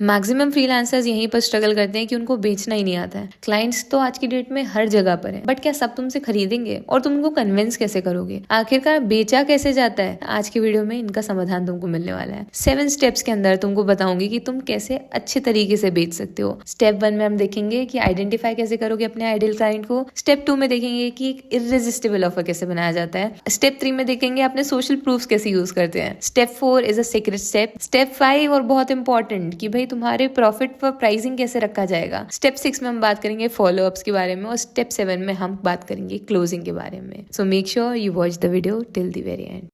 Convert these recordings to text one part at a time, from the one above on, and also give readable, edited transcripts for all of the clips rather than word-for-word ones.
Maximum freelancers यहीं पर struggle करते हैं कि उनको बेचना ही नहीं आता है। क्लाइंट्स तो आज की डेट में हर जगह पर है, बट क्या सब तुमसे खरीदेंगे? और तुम उनको कन्विंस कैसे करोगे? आखिरकार बेचा कैसे जाता है? आज की वीडियो में इनका समाधान तुमको मिलने वाला है। 7 स्टेप्स के अंदर तुमको बताऊंगी कि तुम कैसे अच्छे तरीके से बेच सकते हो। स्टेप 1 में हम देखेंगे कि आइडेंटिफाई कैसे करोगे अपने आइडियल क्लाइंट को। स्टेप 2 में देखेंगे कि एक इररेजिस्टिबल ऑफर कैसे बनाया जाता है। स्टेप 3 में देखेंगे अपने सोशल प्रूफ कैसे यूज करते हैं। Step 4 is a secret step. Step 5 और बहुत इंपॉर्टेंट कि भाई तुम्हारे प्रॉफिट पर प्राइसिंग कैसे रखा जाएगा। स्टेप 6 में हम बात करेंगे फॉलोअप्स के बारे में और स्टेप 7 में हम बात करेंगे क्लोजिंग के बारे में। So make sure you watch the video till the very and.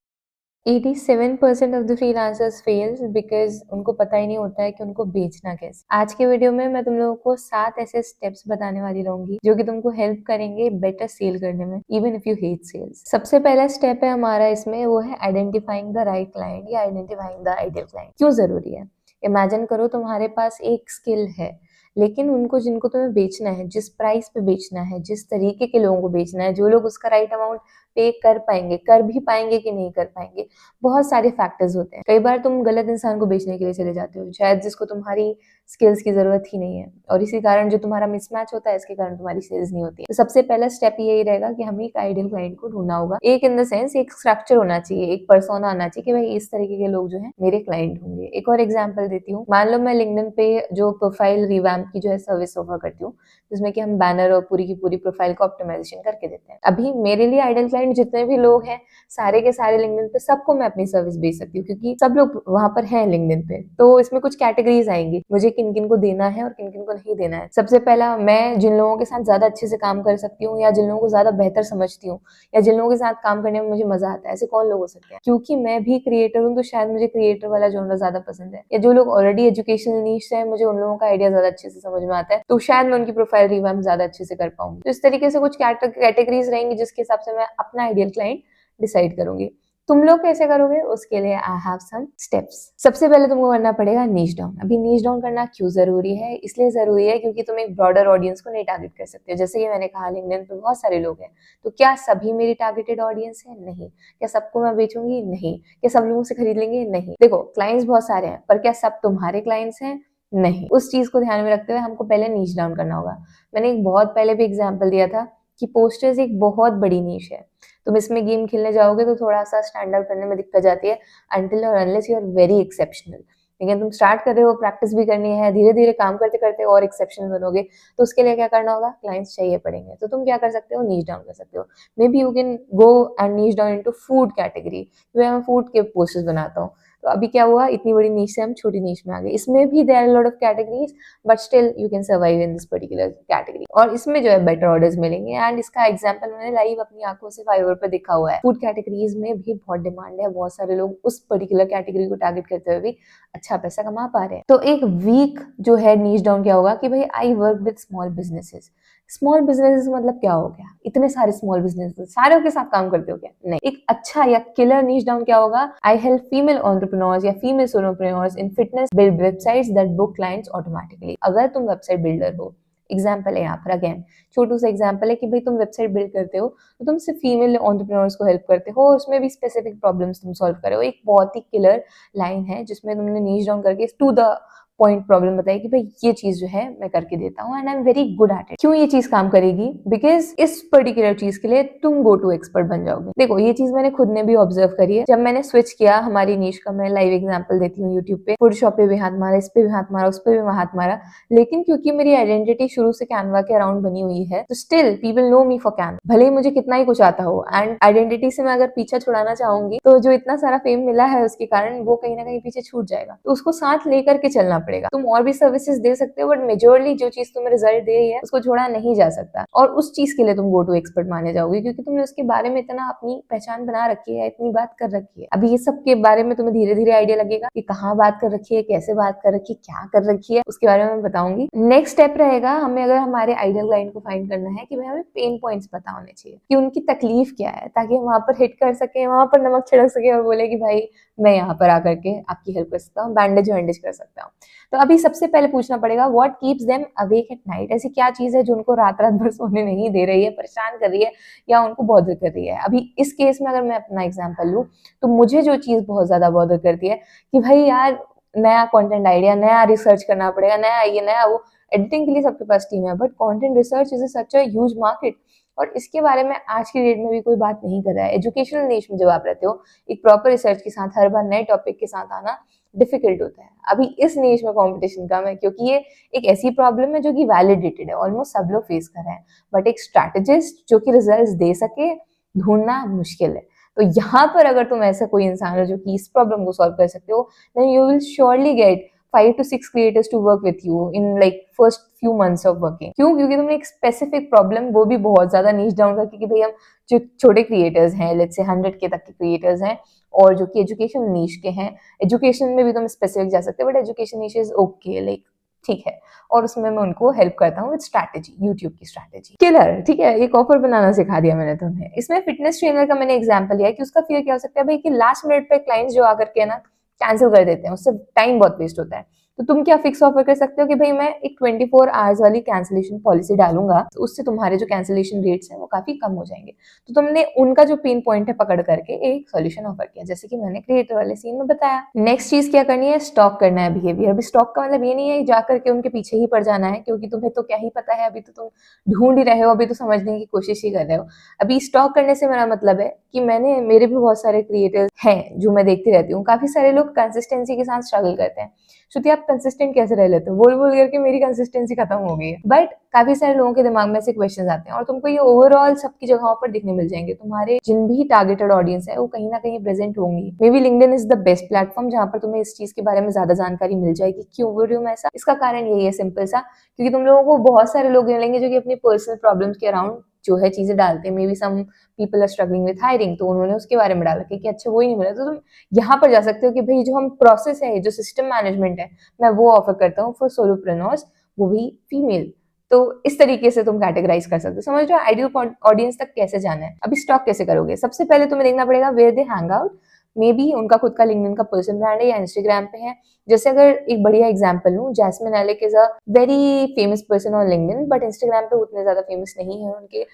87% of the freelancers fails because उनको पता ही नहीं होता है कि उनको बेचना कैसे। आज के वीडियो में मैं तुम लोगों को 7 ऐसे स्टेप्स बताने वाली रहूंगी जो कि तुमको हेल्प करेंगे बेटर सेल करने में, even if you hate sales. सबसे पहला स्टेप है हमारा इसमें, वो है आइडेंटिफाइंग द राइट क्लाइंट या आइडेंटिफाइंग द आइडियल क्लाइंट। क्यों जरूरी है? इमेजिन करो तुम्हारे पास एक स्किल है, लेकिन उनको जिनको तुम्हें बेचना है, जिस प्राइस पे बेचना है, जिस तरीके के लोगों को बेचना है, जो लोग उसका राइट अमाउंट पे कर पाएंगे, कर भी पाएंगे कि नहीं कर पाएंगे, बहुत सारे फैक्टर्स होते हैं। कई बार तुम गलत इंसान को बेचने के लिए चले जाते हो, शायद जिसको तुम्हारी स्किल्स की जरूरत ही नहीं है, और इसी कारण जो तुम्हारा मिसमैच होता है, इसके कारण तुम्हारी सेल्स नहीं होती है। तो सबसे पहला स्टेप यही रहेगा कि हमें एक आइडियल क्लाइंट को ढूंढना होगा। एक इन द सेंस एक स्ट्रक्चर होना चाहिए, एक पर्सोना आना चाहिए कि भाई इस तरीके के लोग जो है मेरे क्लाइंट होंगे। एक और एग्जाम्पल देती हूँ। मान लो मैं लिंक्डइन पे जो प्रोफाइल रिवैम्प की जो है सर्विस ऑफर करती हूँ, जिसमें कि हम बैनर और पूरी की पूरी प्रोफाइल को ऑप्टिमाइजेशन करके देते हैं। अभी मेरे लिए आइडियल क्लाइंट जितने भी लोग हैं, सारे के सारे लिंक्डइन पे सबको मैं अपनी सर्विस बेच सकती हूँ, क्योंकि सब लोग वहां पर हैं लिंक्डइन पे। तो इसमें कुछ कैटेगरीज आएंगी, मुझे किन किन को देना है और किन किन को नहीं देना है। सबसे पहला, मैं जिन लोगों के साथ ज्यादा अच्छे से काम कर सकती हूँ, या जिन लोगों को ज्यादा बेहतर समझती हूँ, या जिन लोगों के साथ काम करने में मुझे मजा आता है। ऐसे कौन लोग हो सकते हैं? क्योंकि मैं भी क्रिएटर हूँ, तो शायद मुझे क्रिएटर वाला जॉनर ज्यादा पसंद है। या जो लोग ऑलरेडी एजुकेशनल नीश है, मुझे उन लोगों का आइडिया ज्यादा अच्छे से समझ में आता है, तो शायद मैं उनकी प्रोफाइल रिवैम्प ज्यादा अच्छे से कर पाऊंगी। तो इस तरीके से कुछ कैटेगरीज रहेंगी, जिसके हिसाब से मैं अपना आइडियल क्लाइंट डिसाइड करूंगी। तुम लोग कैसे करोगे? उसके लिए आई हैव सम स्टेप्स। सबसे पहले तुमको करना पड़ेगा नीश डाउन। अभी नीश डाउन करना क्यों जरूरी है? इसलिए जरूरी है क्योंकि तुम एक ब्रॉडर ऑडियंस को नहीं टारगेट कर सकते। जैसे कि मैंने कहा, लिंक्डइन पे बहुत सारे लोग हैं, तो क्या सभी मेरी टारगेटेड ऑडियंस है? नहीं। क्या सबको मैं बेचूंगी? नहीं। क्या सब लोगों से खरीद लेंगे? नहीं। देखो, क्लाइंट्स बहुत सारे हैं, पर क्या सब तुम्हारे क्लाइंट्स हैं? नहीं। उस चीज को ध्यान में रखते हुए हमको पहले नीश डाउन करना होगा। मैंने एक बहुत पहले भी एग्जाम्पल दिया था कि पोस्टर्स एक बहुत बड़ी नीश है। तुम इसमें गेम खेलने जाओगे तो थोड़ा सा स्टैंड आउट करने में दिक्कत जाती है, अनटिल और unless you are very exceptional. लेकिन तुम स्टार्ट कर रहे हो, प्रैक्टिस भी करनी है, धीरे धीरे काम करते करते और एक्सेप्शनल बनोगे, तो उसके लिए क्या करना होगा? क्लाइंट्स चाहिए पड़ेंगे। तो तुम क्या कर सकते हो? नीच डाउन कर सकते हो। May be you can go and नीच डाउन इनटू फूड कैटेगरी। मैं फूड के पोस्टर्स बनाता हूँ, तो अभी क्या हुआ, इतनी बड़ी नीच से हम छोटी नीच में आ गए। इसमें भी there are lot of categories, but still you can survive in this particular category, और इसमें जो है बेटर ऑर्डर्स मिलेंगे। एंड इसका एग्जांपल मैंने लाइव अपनी आंखों से फाइवर पे देखा हुआ है। फूड कैटेगरीज में भी बहुत डिमांड है, बहुत सारे लोग उस पर्टिकुलर कैटेगरी को टारगेट करते हुए भी अच्छा पैसा कमा पा रहे हैं। तो एक वीक जो है नीच डाउन क्या होगा कि भाई I work with small businesses. Small businesses मतलब क्या हो गया? इतने सारे स्मॉल बिजनेसेस, सारे के साथ काम करते हो क्या? नहीं। एक अच्छा या किलर नीच डाउन क्या होगा? आई हेल्प फीमेल एंटरप्रेन्योर्स या female solopreneurs in fitness build websites that book clients automatically. अगर तुम वेबसाइट बिल्डर हो, एग्जाम्पल है यहाँ पर, अगेन छोटू सा एग्जाम्पल है कि भाई तुम वेबसाइट बिल्ड करते हो, तो तुम सिर्फ फीमेल एंटरप्रेन्योर्स को हेल्प करते हो, उसमें भी स्पेसिफिक प्रॉब्लम्स तुम सॉल्व कर रहे हो। एक बहुत ही किलर लाइन है जिसमें तुमने नीच डाउन करके टू द पॉइंट प्रॉब्लम बताई कि भाई ये चीज जो है मैं करके देता हूँ and I am very good at it. क्यों ये चीज काम करेगी? बिकॉज इस पर्टिकुलर चीज के लिए तुम गो टू एक्सपर्ट बन जाओगे। देखो, ये चीज मैंने खुद ने भी ऑब्जर्व करी है। जब मैंने स्विच किया हमारी नीश का, मैं लाइव एग्जांपल देती हूँ यूट्यूब पे, फूड शॉप पे भी हाथ मारा, इस पे भी हाथ मारा, उस पे भी हाथ मारा, लेकिन क्योंकि मेरी आइडेंटिटी शुरू से कैनवा के अराउंड बनी हुई है, तो still people know me for Canva. भले ही मुझे कितना ही कुछ आता हो, एंड आइडेंटिटी से मैं अगर पीछा छुड़ाना चाहूंगी, तो जो इतना सारा फेम मिला है उसके कारण वो कहीं ना कहीं पीछे छूट जाएगा। तो उसको साथ लेकर के चलना पड़ेगा। तुम और भी सर्विसेज दे सकते हो, बट मेजोरली जो चीज तुम्हें रिजल्ट दे रही है उसको छोड़ा नहीं जा सकता, और उस चीज के लिए तुम गो टू एक्सपर्ट माने जाओगे, क्योंकि तुमने उसके बारे में इतना अपनी पहचान बना रखी है, इतनी बात कर रखी है। अभी ये सब के बारे में तुम्हें धीरे धीरे आइडिया लगेगा कि कहाँ बात कर रखी है, कैसे बात कर रखी है, क्या कर रखी है, उसके बारे में मैं बताऊंगी। नेक्स्ट स्टेप रहेगा, हमें अगर हमारे आइडियल क्लाइंट को फाइंड करना है कि भाई हमें पेन पॉइंट्स पता होने चाहिए कि उनकी तकलीफ क्या है, ताकि हम वहां पर हिट कर सके, वहां पर नमक छिड़क सके और बोले कि भाई मैं यहाँ पर आकर के आपकी हेल्प कर सकता हूँ, बैंडेज वैंडेज कर सकता हूँ। तो अभी सबसे पहले पूछना पड़ेगा, what keeps them awake at night. ऐसी क्या चीज है जो उनको रात रात भर सोने नहीं दे रही है, परेशान कर रही है, या उनको बॉदर कर रही है। अभी इस केस में अगर मैं अपना एग्जांपल लूं, तो मुझे जो चीज बहुत ज्यादा बॉदर करती है कि भाई यार नया कंटेंट आइडिया, नया रिसर्च करना पड़ेगा, नया ये नया वो। एडिटिंग के लिए सबके पास टीम है, but content research is such a huge market, और इसके बारे में आज की डेट में भी कोई बात नहीं कर रहा है। एजुकेशनल नीश में जब आप रहते हो, एक प्रॉपर रिसर्च के साथ हर बार नए टॉपिक के साथ आना डिफिकल्ट होता है। अभी इस नीश में कंपटीशन कम है, क्योंकि ये एक ऐसी प्रॉब्लम है जो कि वैलिडेटेड है, ऑलमोस्ट सब लोग फेस कर रहे हैं, बट एक स्ट्रैटेजिस्ट जो कि रिजल्ट दे सके ढूंढना मुश्किल है। तो यहाँ पर अगर तुम ऐसा कोई इंसान हो जो कि इस प्रॉब्लम को सॉल्व कर सकते हो, then you will surely get 5 to 6 creators to work with you in like first few months of working। क्यों? क्योंकि तुमने एक स्पेसिफिक प्रॉब्लम, वो भी बहुत ज्यादा नीच डाउन करके, कि भाई हम जो छोटे क्रिएटर्स हैं, लेट्स से 100K तक के क्रिएटर्स हैं, और जो कि एजुकेशन नीश के हैं, एजुकेशन में भी तुम स्पेसिफिक जा सकते हो, but education niche is okay, like ठीक है, और उसमें मैं उनको हेल्प करता हूँ विद स्ट्रैटेजी, यूट्यूब की स्ट्रैटेजी किलर। ठीक है, एक ऑफर बनाना सिखा दिया मैंने तुम्हें। इसमें फिटनेस ट्रेनर का मैंने एग्जांपल लिया कि उसका फिर क्या हो सकता है भाई, कि लास्ट मिनट पे क्लाइंट्स जो आकर के ना कैंसिल कर देते हैं, उससे टाइम बहुत वेस्ट होता है। तो तुम क्या फिक्स ऑफर कर सकते हो कि भाई मैं एक 24 आवर्स वाली कैंसिलेशन पॉलिसी डालूंगा, तो उससे तुम्हारे जो कैंसिलेशन रेट्स हैं वो काफी कम हो जाएंगे। तो तुमने उनका जो पेन पॉइंट है पकड़ करके एक सॉल्यूशन ऑफर किया, जैसे कि मैंने क्रिएटर वाले सीन में बताया। नेक्स्ट चीज क्या करनी है, स्टॉक करना है बिहेवियर। अभी स्टॉक का मतलब ये नहीं है जा करके उनके पीछे ही पड़ जाना है, क्योंकि तुम्हें तो क्या ही पता है, अभी तो तुम ढूंढ ही रहे हो, अभी तो समझने की कोशिश ही कर रहे हो। अभी स्टॉक करने से मेरा मतलब है कि मेरे भी बहुत सारे क्रिएटर्स हैं जो मैं देखती रहती हूँ, काफी सारे लोग कंसिस्टेंसी के साथ स्ट्रगल करते हैं। श्रुति आप कंसिस्टेंट कैसे रह लेते हो? बोल बोल करके मेरी कंसिस्टेंसी खत्म हो गई है। बट काफी सारे लोगों के दिमाग में ऐसे क्वेश्चंस आते हैं, और तुमको ये ओवरऑल सबकी जगहों पर दिखने मिल जाएंगे। तुम्हारे जिन भी टारगेटेड ऑडियंस है वो कहीं ना कहीं प्रेजेंट होंगी। May be LinkedIn is the best platform जहां पर तुम्हें इस चीज के बारे में ज्यादा जानकारी मिल जाएगी। क्यों बोल रही हूँ मैं ऐसा? इसका कारण यही है सिंपल सा, क्योंकि तुम लोगों को बहुत सारे लोग मिलेंगे जो कि अपनी पर्सनल प्रॉब्लम्स के अराउंड जो है चीजें डालते हैं। Maybe some people are struggling with hiring, तो उन्होंने उसके बारे में डाला कि अच्छा वो ही नहीं मिला। तो तुम यहाँ पर जा सकते हो कि भाई जो हम प्रोसेस है, जो सिस्टम मैनेजमेंट है, मैं वो ऑफर करता हूँ फॉर सोलोप्रेन्योर्स, वो भी फीमेल। तो इस तरीके से तुम कैटेगराइज कर सकते हो। समझ रहे हो आइडियल ऑडियंस तक कैसे जाना है। अभी स्टॉक कैसे करोगे? सबसे पहले तुम्हें देखना पड़ेगा where they hang out. Maybe उनका खुद का लिंक्डइन का पर्सनल ब्रांड है या इंस्टाग्राम पे है। जैसे अगर एक बढ़िया एग्जांपल लूं, Jasmine Alec is a very famous person on LinkedIn, but Instagram पे उतने ज्यादा फेमस नहीं है। उनके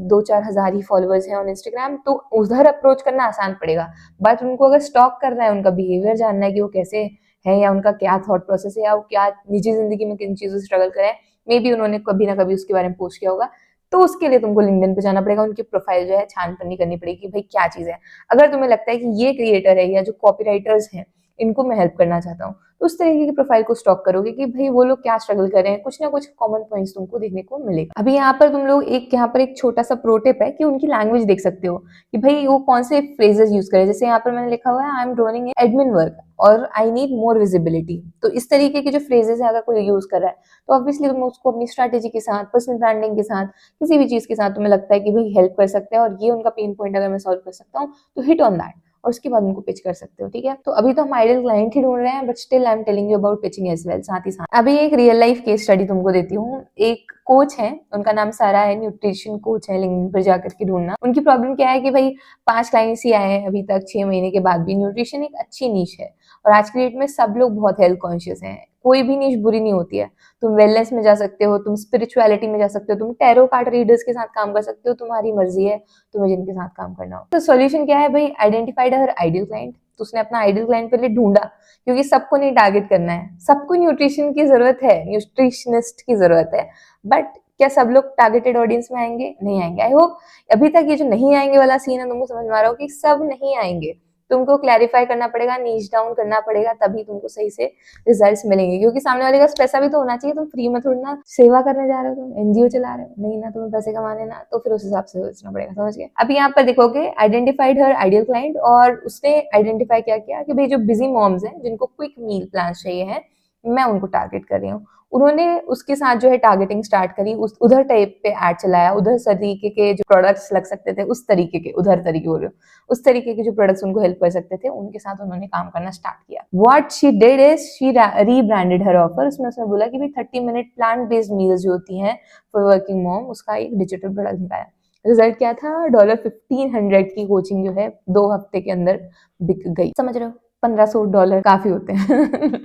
2-4 हजार ही फॉलोअर्स हैं ऑन इंस्टाग्राम, तो उधर अप्रोच करना आसान पड़ेगा। बट उनको अगर स्टॉक करना है, उनका बिहेवियर जानना है कि वो कैसे है, या उनका क्या थॉट प्रोसेस है, या वो क्या निजी जिंदगी में किन चीजों से स्ट्रगल करें, मे बी उन्होंने कभी ना कभी उसके बारे में पोस्ट किया होगा, तो उसके लिए तुमको लिंक्डइन पे जाना पड़ेगा। उनकी प्रोफाइल जो है छानबीन करनी पड़ेगी कि भाई क्या चीज है। अगर तुम्हें लगता है कि ये क्रिएटर है या जो कॉपी राइटर्स हैं इनको मैं हेल्प करना चाहता हूँ, तो उस तरीके की प्रोफाइल को स्टॉक करोगे कि भाई वो लोग क्या स्ट्रगल कर रहे हैं, कुछ ना कुछ कॉमन पॉइंट्स तुमको देखने को मिलेगा। अभी यहाँ पर तुम लोग यहाँ पर एक छोटा सा प्रो टिप है कि उनकी लैंग्वेज देख सकते हो कि भाई वो कौन से फ्रेजेस यूज करे। जैसे यहाँ पर मैंने लिखा हुआ है I am running admin work और आई नीड मोर विजिबिलिटी। तो इस तरीके के जो फ्रेजेस है अगर कोई यूज कर रहा है, तो ऑब्वियसली तुम उसको अपनी स्ट्रैटेजी के साथ, पर्सनल ब्रांडिंग के साथ, किसी भी चीज के साथ तुम्हें लगता है कि भाई हेल्प कर सकते हैं और ये उनका पेन पॉइंट अगर मैं सॉल्व कर सकता हूँ, तो हिट ऑन दैट और उसके बाद उनको पिच कर सकते हो। ठीक है, तो अभी तो हम आइडियल क्लाइंट ही ढूंढ रहे हैं, but still I am telling you about pitching as well. साथ ही साथ अभी एक रियल लाइफ केस स्टडी तुमको देती हूँ। एक कोच है, उनका नाम सारा है, न्यूट्रिशन कोच है, लिंक्डइन पर जाकर के ढूंढना। उनकी प्रॉब्लम क्या है कि भाई 5 क्लाइंट्स ही आए हैं अभी तक 6 महीने के बाद भी। न्यूट्रिशन एक अच्छी नीश है और आज की डेट में सब लोग बहुत हेल्थ कॉन्शियस हैं। कोई भी नीश बुरी नहीं होती है। तुम वेलनेस में जा सकते हो, तुम स्पिरिचुअलिटी में जा सकते हो, तुम टैरो कार्ड रीडर्स के साथ काम कर सकते हो, तुम्हारी मर्जी है तुम्हें जिनके साथ काम करना हो। तो सॉल्यूशन क्या है भाई? आइडेंटिफाइड हर आइडियल क्लाइंट। तो उसने अपना आइडियल क्लाइंट पहले ढूंढा, क्योंकि सबको नहीं टारगेट करना है। सबको न्यूट्रिशन की जरूरत है, न्यूट्रिशनिस्ट की जरूरत है, बट क्या सब लोग टारगेटेड ऑडियंस में आएंगे? नहीं आएंगे। आई होप अभी तक ये जो नहीं आएंगे वाला सीन है तुमको समझ में आ रहा हो कि सब नहीं आएंगे। तुमको क्लैरिफाई करना पड़ेगा, नीच डाउन करना पड़ेगा, तभी तुमको सही से रिजल्ट्स मिलेंगे। क्योंकि सामने वाले का पैसा भी तो होना चाहिए। तुम फ्री में थोड़ी ना सेवा करने जा रहे हो, तुम एनजीओ चला रहे हो, नहीं ना, तुम्हें पैसे कमाने ना, तो फिर उस हिसाब से सोचना पड़ेगा। समझ गए? अभी यहाँ पर देखोगे आइडेंटिफाइड हर आइडियल क्लाइंट, और उसने आइडेंटिफाई क्या किया कि भाई जो बिजी मॉम्स हैं जिनको क्विक मील प्लान चाहिए है, मैं उनको टारगेट कर रही हूँ। उन्होंने उसके साथ जो है टारगेटिंग स्टार्ट करी, उधर टाइप पे एड चलाया, उधर तरीके के जो प्रोडक्ट्स लग सकते थे उस तरीके के, उधर तरीके बोल रहे हो, उस तरीके के जो प्रोडक्ट्स उनको हेल्प कर सकते थे उनके साथ उन्होंने काम करना स्टार्ट किया। What she did is she rebranded her offer. उसमें उसने बोला कि भाई 30 मिनट प्लांट बेस्ड मील्स जो होती हैं फॉर वर्किंग मॉम, उसका एक डिजिटल प्रोडक्ट निकाला। रिजल्ट क्या था? $1500 की कोचिंग जो है 2 हफ्ते के अंदर बिक गई। समझ रहे हो? $1500 काफी होते हैं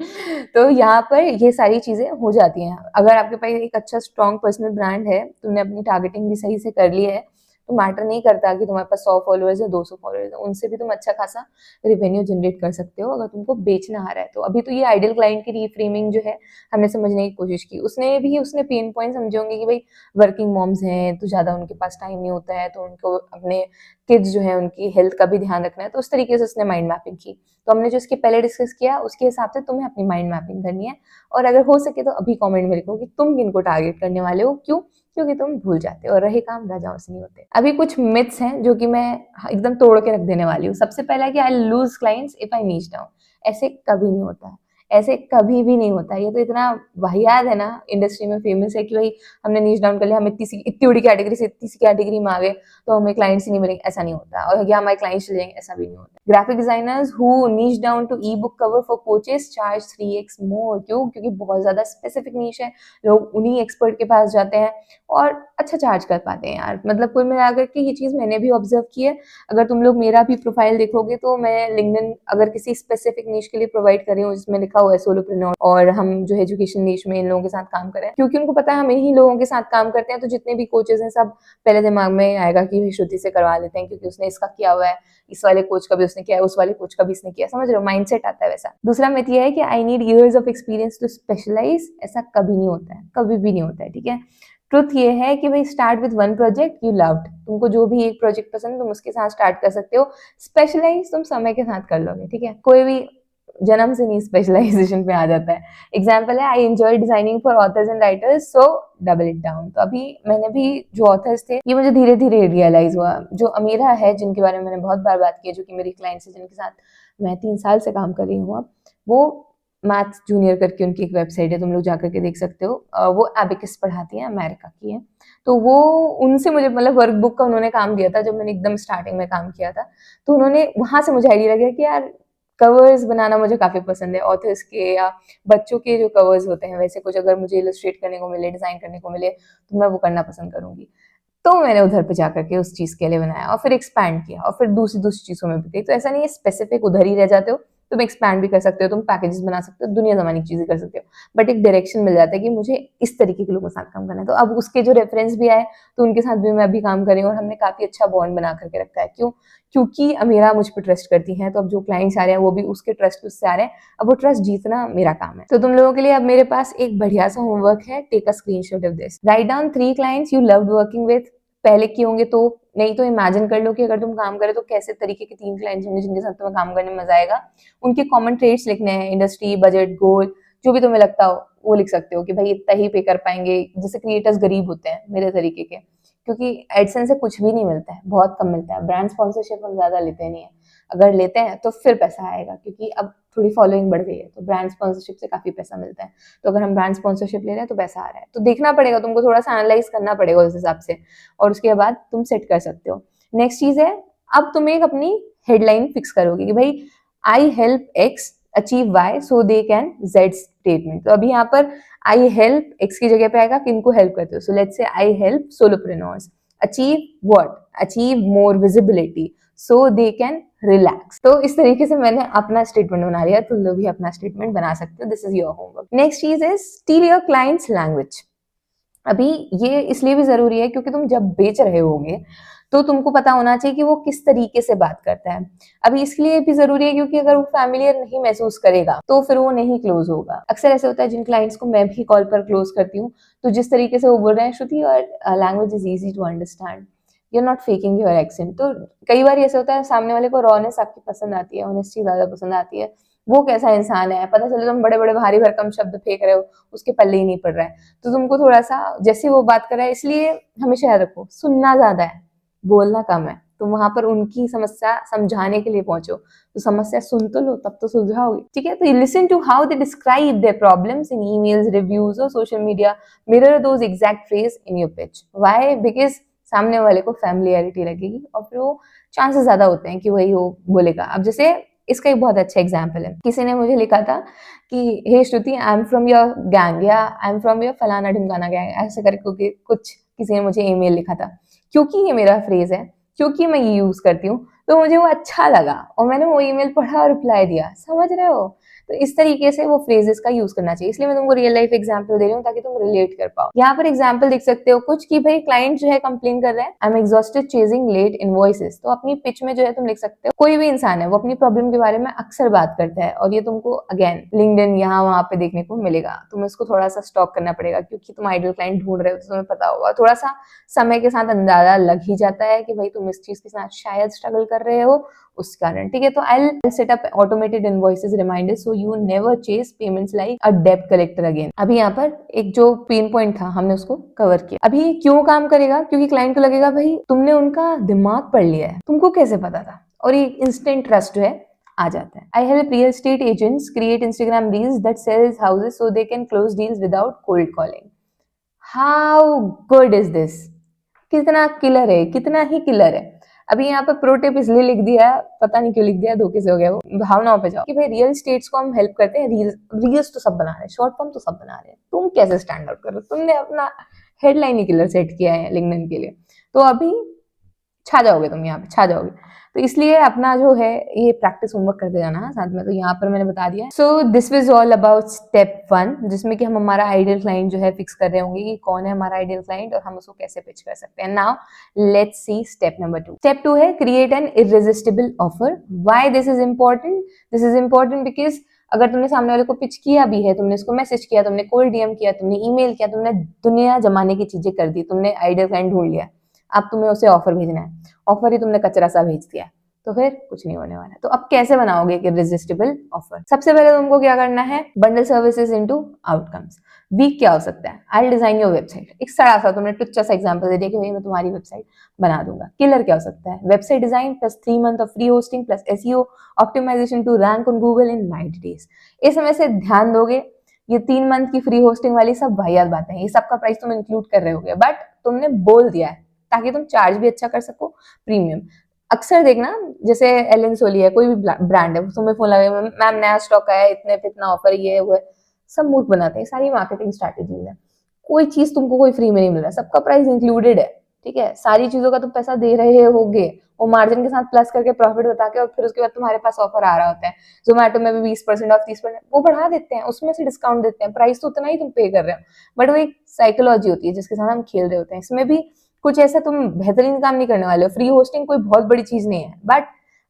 तो यहाँ पर ये सारी चीजें हो जाती हैं। अगर आपके पास एक अच्छा स्ट्रॉन्ग पर्सनल ब्रांड है, तुमने अपनी टारगेटिंग भी सही से कर ली है, तो मैटर नहीं करता कि तुम्हारे पास 100 फॉलोअर्स या 200 फॉलोअर्स है, उनसे भी तुम अच्छा खासा रेवेन्यू जनरेट कर सकते हो अगर तुमको बेचना आ रहा है। तो अभी तो ये आइडियल क्लाइंट की रीफ्रेमिंग जो है हमने समझने की कोशिश की। उसने पेन पॉइंट समझे होंगे कि भाई वर्किंग मॉम्स हैं तो ज़्यादा उनके पास टाइम नहीं होता है, तो उनको अपने किड्स जो है उनकी हेल्थ का भी ध्यान रखना है, तो उस तरीके से उसने माइंड मैपिंग की। तो हमने जो इसके पहले डिस्कस किया उसके हिसाब से तुम्हें अपनी माइंड मैपिंग करनी है, और अगर हो सके तो अभी कमेंट में लिखो कि तुम किनको टारगेट करने वाले हो, क्यों? क्योंकि तुम भूल जाते हो और रहे काम राजाओं से नहीं होते। अभी कुछ मिथ्स हैं जो कि मैं एकदम तोड़ के रख देने वाली हूँ। सबसे पहला है कि I lose clients if I नीच डाउन। ऐसे कभी नहीं होता है, ऐसे कभी भी नहीं होता है। ये तो इतना वाहियात है ना, इंडस्ट्री में फेमस है कि भाई हमने नीच डाउन कर लिया, हम इतनी बड़ी कैटेगरी से इतनी सी कैटेगरी में आ गए तो हमें क्लाइंट्स ही नहीं मिलेंगे, ऐसा नहीं होता। और या हमारे क्लाइंट्स चले जाएंगे, ऐसा भी नहीं होता। Graphic designers who niche down to ebook cover for coaches charge 3x more. क्यों? क्योंकि बहुत ज्यादा स्पेसिफिक नीच है, लोग उन्हीं एक्सपर्ट के पास जाते हैं और अच्छा चार्ज कर पाते हैं यार। मतलब कुल मिलाकर के ये चीज मैंने भी ऑब्जर्व की है। अगर तुम लोग मेरा भी प्रोफाइल देखोगे तो मैं लिंक्डइन अगर किसी स्पेसिफिक नीच के लिए प्रोवाइड कर रही हूँ जिसमें लिखा हुआ है सोलोप्रेन्योर, और हम जो है एजुकेशन नीच में इन लोगों के साथ काम करें, क्योंकि उनको पता है हम इन्हीं लोगों के साथ काम करते हैं। तो जितने भी कोचेस हैं सब पहले दिमाग में आएगा कि श्रुति से करवा लेते हैं क्योंकि उसने इसका किया हुआ है, इस वाले कोच का भी उसने किया है, उस वाले कोच का भी इसने किया। समझ रहे हो, माइंडसेट आता है वैसा। दूसरा मिथ ये है कि I need years of experience to specialise. ऐसा कभी नहीं होता है, कभी भी नहीं होता है, ठीक है। ट्रुथ ये है कि भाई start with one project you loved. तुमको जो भी एक प्रोजेक्ट पसंद तुम उसके साथ स्टार्ट कर सकते हो। स्पेशलाइज तुम समय के साथ कर लोगे, ठीक है। कोई भी जन्म से नहीं स्पेशलाइजेशन पे आ जाता है। एग्जाम्पल है, I enjoy designing for authors and writers so double it down. तो अभी मैंने भी जो ऑथर्स थे ये मुझे धीरे धीरे रियलाइज हुआ। जो अमीरा है जिनके बारे में मैंने बहुत बार बात की है, जो कि मेरी क्लाइंट्स है जिनके साथ मैं 3 साल से काम कर रही हूँ अब, वो मैथ्स जूनियर करके उनकी एक वेबसाइट है, तुम लोग जाकर के देख सकते हो। वो एबिकस पढ़ाती है, अमेरिका की है। तो वो उनसे मुझे मतलब वर्कबुक का उन्होंने काम दिया था जब मैंने एकदम स्टार्टिंग में काम किया था। तो उन्होंने वहां से मुझे आइडिया लगा कि यार कवर्स बनाना मुझे काफी पसंद है, ऑथर्स के या बच्चों के जो कवर्स होते हैं वैसे कुछ अगर मुझे इलस्ट्रेट करने को मिले, डिजाइन करने को मिले तो मैं वो करना पसंद करूंगी। तो मैंने उधर पे जाकर के उस चीज के लिए बनाया और फिर एक्सपैंड किया और फिर दूसरी दूसरी चीजों में भी गई। तो ऐसा नहीं है स्पेसिफिक उधर ही रह जाते हो, तुम एक्सपैंड भी कर सकते हो, तुम पैकेजेस बना सकते हो, दुनिया जमाने की चीजें कर सकते हो, बट एक डायरेक्शन मिल जाता है कि मुझे इस तरीके के लोगों के साथ काम करना है। तो अब उसके जो रेफरेंस भी आए तो उनके साथ भी मैं अभी काम कर रही हूँ और हमने काफी अच्छा बॉन्ड बना करके रखा है। क्यों? क्योंकि मेरा मुझ पर ट्रस्ट करती है, तो अब जो क्लाइंट्स आ रहे हैं वो भी उसके ट्रस्ट उससे आ रहे हैं। अब वो ट्रस्ट जीतना मेरा काम है। तो तुम लोगों के लिए अब मेरे पास एक बढ़िया सा होमवर्क है, take a screenshot of this, write down 3 clients you loved working with. पहले किए होंगे तो नहीं, तो इमेजिन कर लो कि अगर तुम काम करे तो कैसे तरीके के 3 क्लाइंट्स होंगे जिनके साथ तुम्हें काम करने में मजा आएगा। उनके कॉमन ट्रेड्स लिखने हैं, इंडस्ट्री, बजट, गोल, जो भी तुम्हें लगता हो वो लिख सकते हो कि भाई इतना ही पे कर पाएंगे। जैसे क्रिएटर्स गरीब होते हैं मेरे तरीके के, क्योंकि एडसेंस से कुछ भी नहीं मिलता है, बहुत कम मिलता है। ब्रांड स्पॉन्सरशिप हम ज्यादा लेते नहीं है, अगर लेते हैं तो फिर पैसा आएगा क्योंकि अब थोड़ी फॉलोइंग बढ़ गई है, तो ब्रांड स्पॉन्सरशिप से काफी पैसा मिलता है। तो अगर हम ब्रांड स्पॉन्सरशिप ले रहे हैं तो पैसा आ रहा है, तो देखना पड़ेगा तुमको, थोड़ा सा एनालाइज करना पड़ेगा उस हिसाब से, और उसके बाद तुम सेट कर सकते हो। नेक्स्ट चीज है, अब तुम एक अपनी हेडलाइन फिक्स करोगे कि भाई I help X achieve Y so they can Z statement. तो अभी यहाँ पर आई हेल्प एक्स की जगह पे आएगा किनको हेल्प करते हो। So let's say I help solopreneurs achieve what, achieve more visibility so they can relax. तो इस तरीके से मैंने अपना स्टेटमेंट बना लिया, तुम लोग भी अपना स्टेटमेंट बना सकते हो। This is your homework. Next चीज is steal your clients language. अभी ये इसलिए भी जरूरी है क्योंकि तुम जब बेच रहे होगे तो तुमको पता होना चाहिए कि वो किस तरीके से बात करता है। अभी इसलिए भी जरूरी है क्योंकि अगर वो फैमिलियर नहीं महसूस करेगा तो फिर वो नहीं क्लोज होगा। अक्सर ऐसे होता है, जिन क्लाइंट्स को मैं भी कॉल पर क्लोज करती हूँ तो जिस तरीके से वो बोल रहे हैं, श्रुति और language is easy to understand, you are not faking your accent. तो कई बार ऐसे होता है सामने वाले को रॉनेस आपकी पसंद आती है, ऑनेस्टी ज्यादा पसंद आती है, वो कैसा इंसान है पता चले तुम बड़े बड़े भारी भरकम शब्द फेंक रहे हो, उसके पल्ले ही नहीं पड़ रहा है। तो तुमको थोड़ा सा जैसे वो बात कर रहा है, इसलिए हमेशा याद रखो सुनना ज्यादा है, बोलना कम है। तुम वहां पर उनकी समस्या समझाने के लिए पहुंचो, तो समस्या सुन तो लो तब तो सुलझाओगे, ठीक है। तो listen to how they describe their problems in emails, reviews और social media. Mirror those exact phrase in your pitch. Why? Because सामने वाले को फैमिलियरिटी लगेगी और फिर वो चांसेस ज्यादा होते हैं कि वही वो बोलेगा। अब जैसे इसका एक बहुत अच्छा एग्जाम्पल है, किसी ने मुझे लिखा था कि hey Shruti I am from your gang या आई एम फ्रॉम योर फलाना ढिमकाना गैंग, ऐसे करके कुछ किसी ने मुझे ईमेल लिखा था। क्योंकि ये मेरा फ्रेज है, क्योंकि मैं ये यूज करती हूँ, तो मुझे वो अच्छा लगा और मैंने वो ईमेल पढ़ा और रिप्लाई दिया। समझ रहे हो? तो इस तरीके से वो फ्रेजेस का यूज करना चाहिए। इसलिए मैं तुमको रियल लाइफ एग्जांपल दे रही हूँ ताकि तुम रिलेट कर पाओ। यहाँ पर एग्जांपल देख सकते हो कुछ कि भाई क्लाइंट जो है कंप्लेन कर रहा है, I am exhausted chasing late invoices. तो अपनी पिच में जो है तुम लिख सकते हो, कोई भी इंसान है वो अपनी प्रॉब्लम के बारे में अक्सर बात करता है और ये तुमको अगेन लिंक्डइन यहाँ वहां पे देखने को मिलेगा। तुम्हें इसको थोड़ा सा स्टॉक करना पड़ेगा क्योंकि तुम आइडियल क्लाइंट ढूंढ रहे हो, तो तुम्हें पता होगा, थोड़ा सा समय के साथ अंदाजा लग ही जाता है कि भाई तुम इस चीज के साथ शायद स्ट्रगल कर रहे हो उस कारण। ठीक है, तो I set up automated invoices reminders so you never chase payments like a डेब्ट कलेक्टर अगेन। अभी यहाँ पर एक जो पेन पॉइंट था हमने उसको कवर किया। अभी क्यों काम करेगा? क्योंकि क्लाइंट को लगेगा भाई तुमने उनका दिमाग पढ़ लिया है, तुमको कैसे पता था, और ये इंस्टेंट ट्रस्ट जो है आ जाता है। I help real estate agents create Instagram reels that sells houses so they can close deals without cold calling. How good is this? कितना किलर है, कितना ही किलर है। अभी यहाँ पे प्रो टिप इसलिए लिख दिया, पता नहीं क्यों लिख दिया, धोखे से हो गया वो। भावनाओं पे जाओ कि भाई रियल स्टेट्स को हम हेल्प करते हैं, रील्स तो सब बना रहे हैं, शॉर्ट फॉर्म तो सब बना रहे हैं, तुम कैसे स्टैंड आउट करो? तुमने अपना हेडलाइन ही किलर सेट किया है लिंक्डइन के लिए, तो अभी छा जाओगे तुम, यहाँ पे छा जाओगे। तो इसलिए अपना जो है ये प्रैक्टिस होमवर्क करते जाना साथ में। तो यहाँ पर मैंने बता दिया। So this was all about step 1, जिसमें कि हम हमारा आइडियल क्लाइंट जो है फिक्स कर रहे होंगे कि कौन है हमारा आइडियल क्लाइंट और हम उसको कैसे पिच कर सकते हैं। Now let's see step number 2। Step 2 है create an irresistible offer. Why this is important? This is important because अगर तुमने सामने वाले को पिच किया भी है, तुमने उसको मैसेज किया, तुमने कोल्ड डीएम किया, तुमने ईमेल किया, तुमने दुनिया जमाने की चीजें कर दी, तुमने आइडियल क्लाइंट ढूंढ लिया, अब तुम्हें उसे ऑफर भेजना है, ऑफर ही तुमने कचरा सा भेज दिया, तो फिर कुछ नहीं होने वाला। तो अब कैसे बनाओगे एक इररेसिस्टिबल ऑफर? सबसे पहले तुमको क्या करना है, bundle services into outcomes. Weak क्या हो सकता है? I will design your website. एक सड़ा सा तुमने टुच्चा सा एग्जांपल दे दिया कि भाई मैं तुम्हारी वेबसाइट बना दूंगा। किलर क्या हो सकता है? Website design plus 3 month of free hosting plus SEO optimisation to rank on Google in 90 days. इस समय से ध्यान दोगे, ये 3 मंथ की फ्री होस्टिंग वाली सब वाहियात बातें हैं, ये सबका प्राइस तुम इंक्लूड कर रहे होगे, बट तुमने बोल दिया है ताकि तुम चार्ज भी अच्छा कर सको, प्रीमियम। अक्सर देखना, जैसे एलन सोली है, कोई भी ब्रांड है, तुम्हें फोन लगे मैम नया स्टॉक आया है, इतने पे इतना ऑफर, ये है वो है, सब मूर्ख बनाते हैं। सारी मार्केटिंग स्ट्रैटेजीज है। कोई चीज तुमको कोई फ्री में नहीं मिल रहा, सबका प्राइस इंक्लूडेड है। ठीक है, सारी चीजों का तुम पैसा दे रहे होगे, वो मार्जिन के साथ प्लस करके प्रॉफिट बता के, और फिर उसके बाद तुम्हारे पास ऑफर आ रहा होता है। जोमेटो में भी 20% ऑफ 30%, वो बढ़ा देते हैं, उसमें से डिस्काउंट देते हैं, प्राइस तो उतना ही तुम पे कर रहे हो, बट वो एक साइकोलॉजी होती है जिसके साथ हम खेल रहे होते हैं। इसमें भी कुछ ऐसा तुम बेहतरीन काम नहीं करने वाले हो। फ्री होस्टिंग कोई बहुत बड़ी चीज नहीं है, बट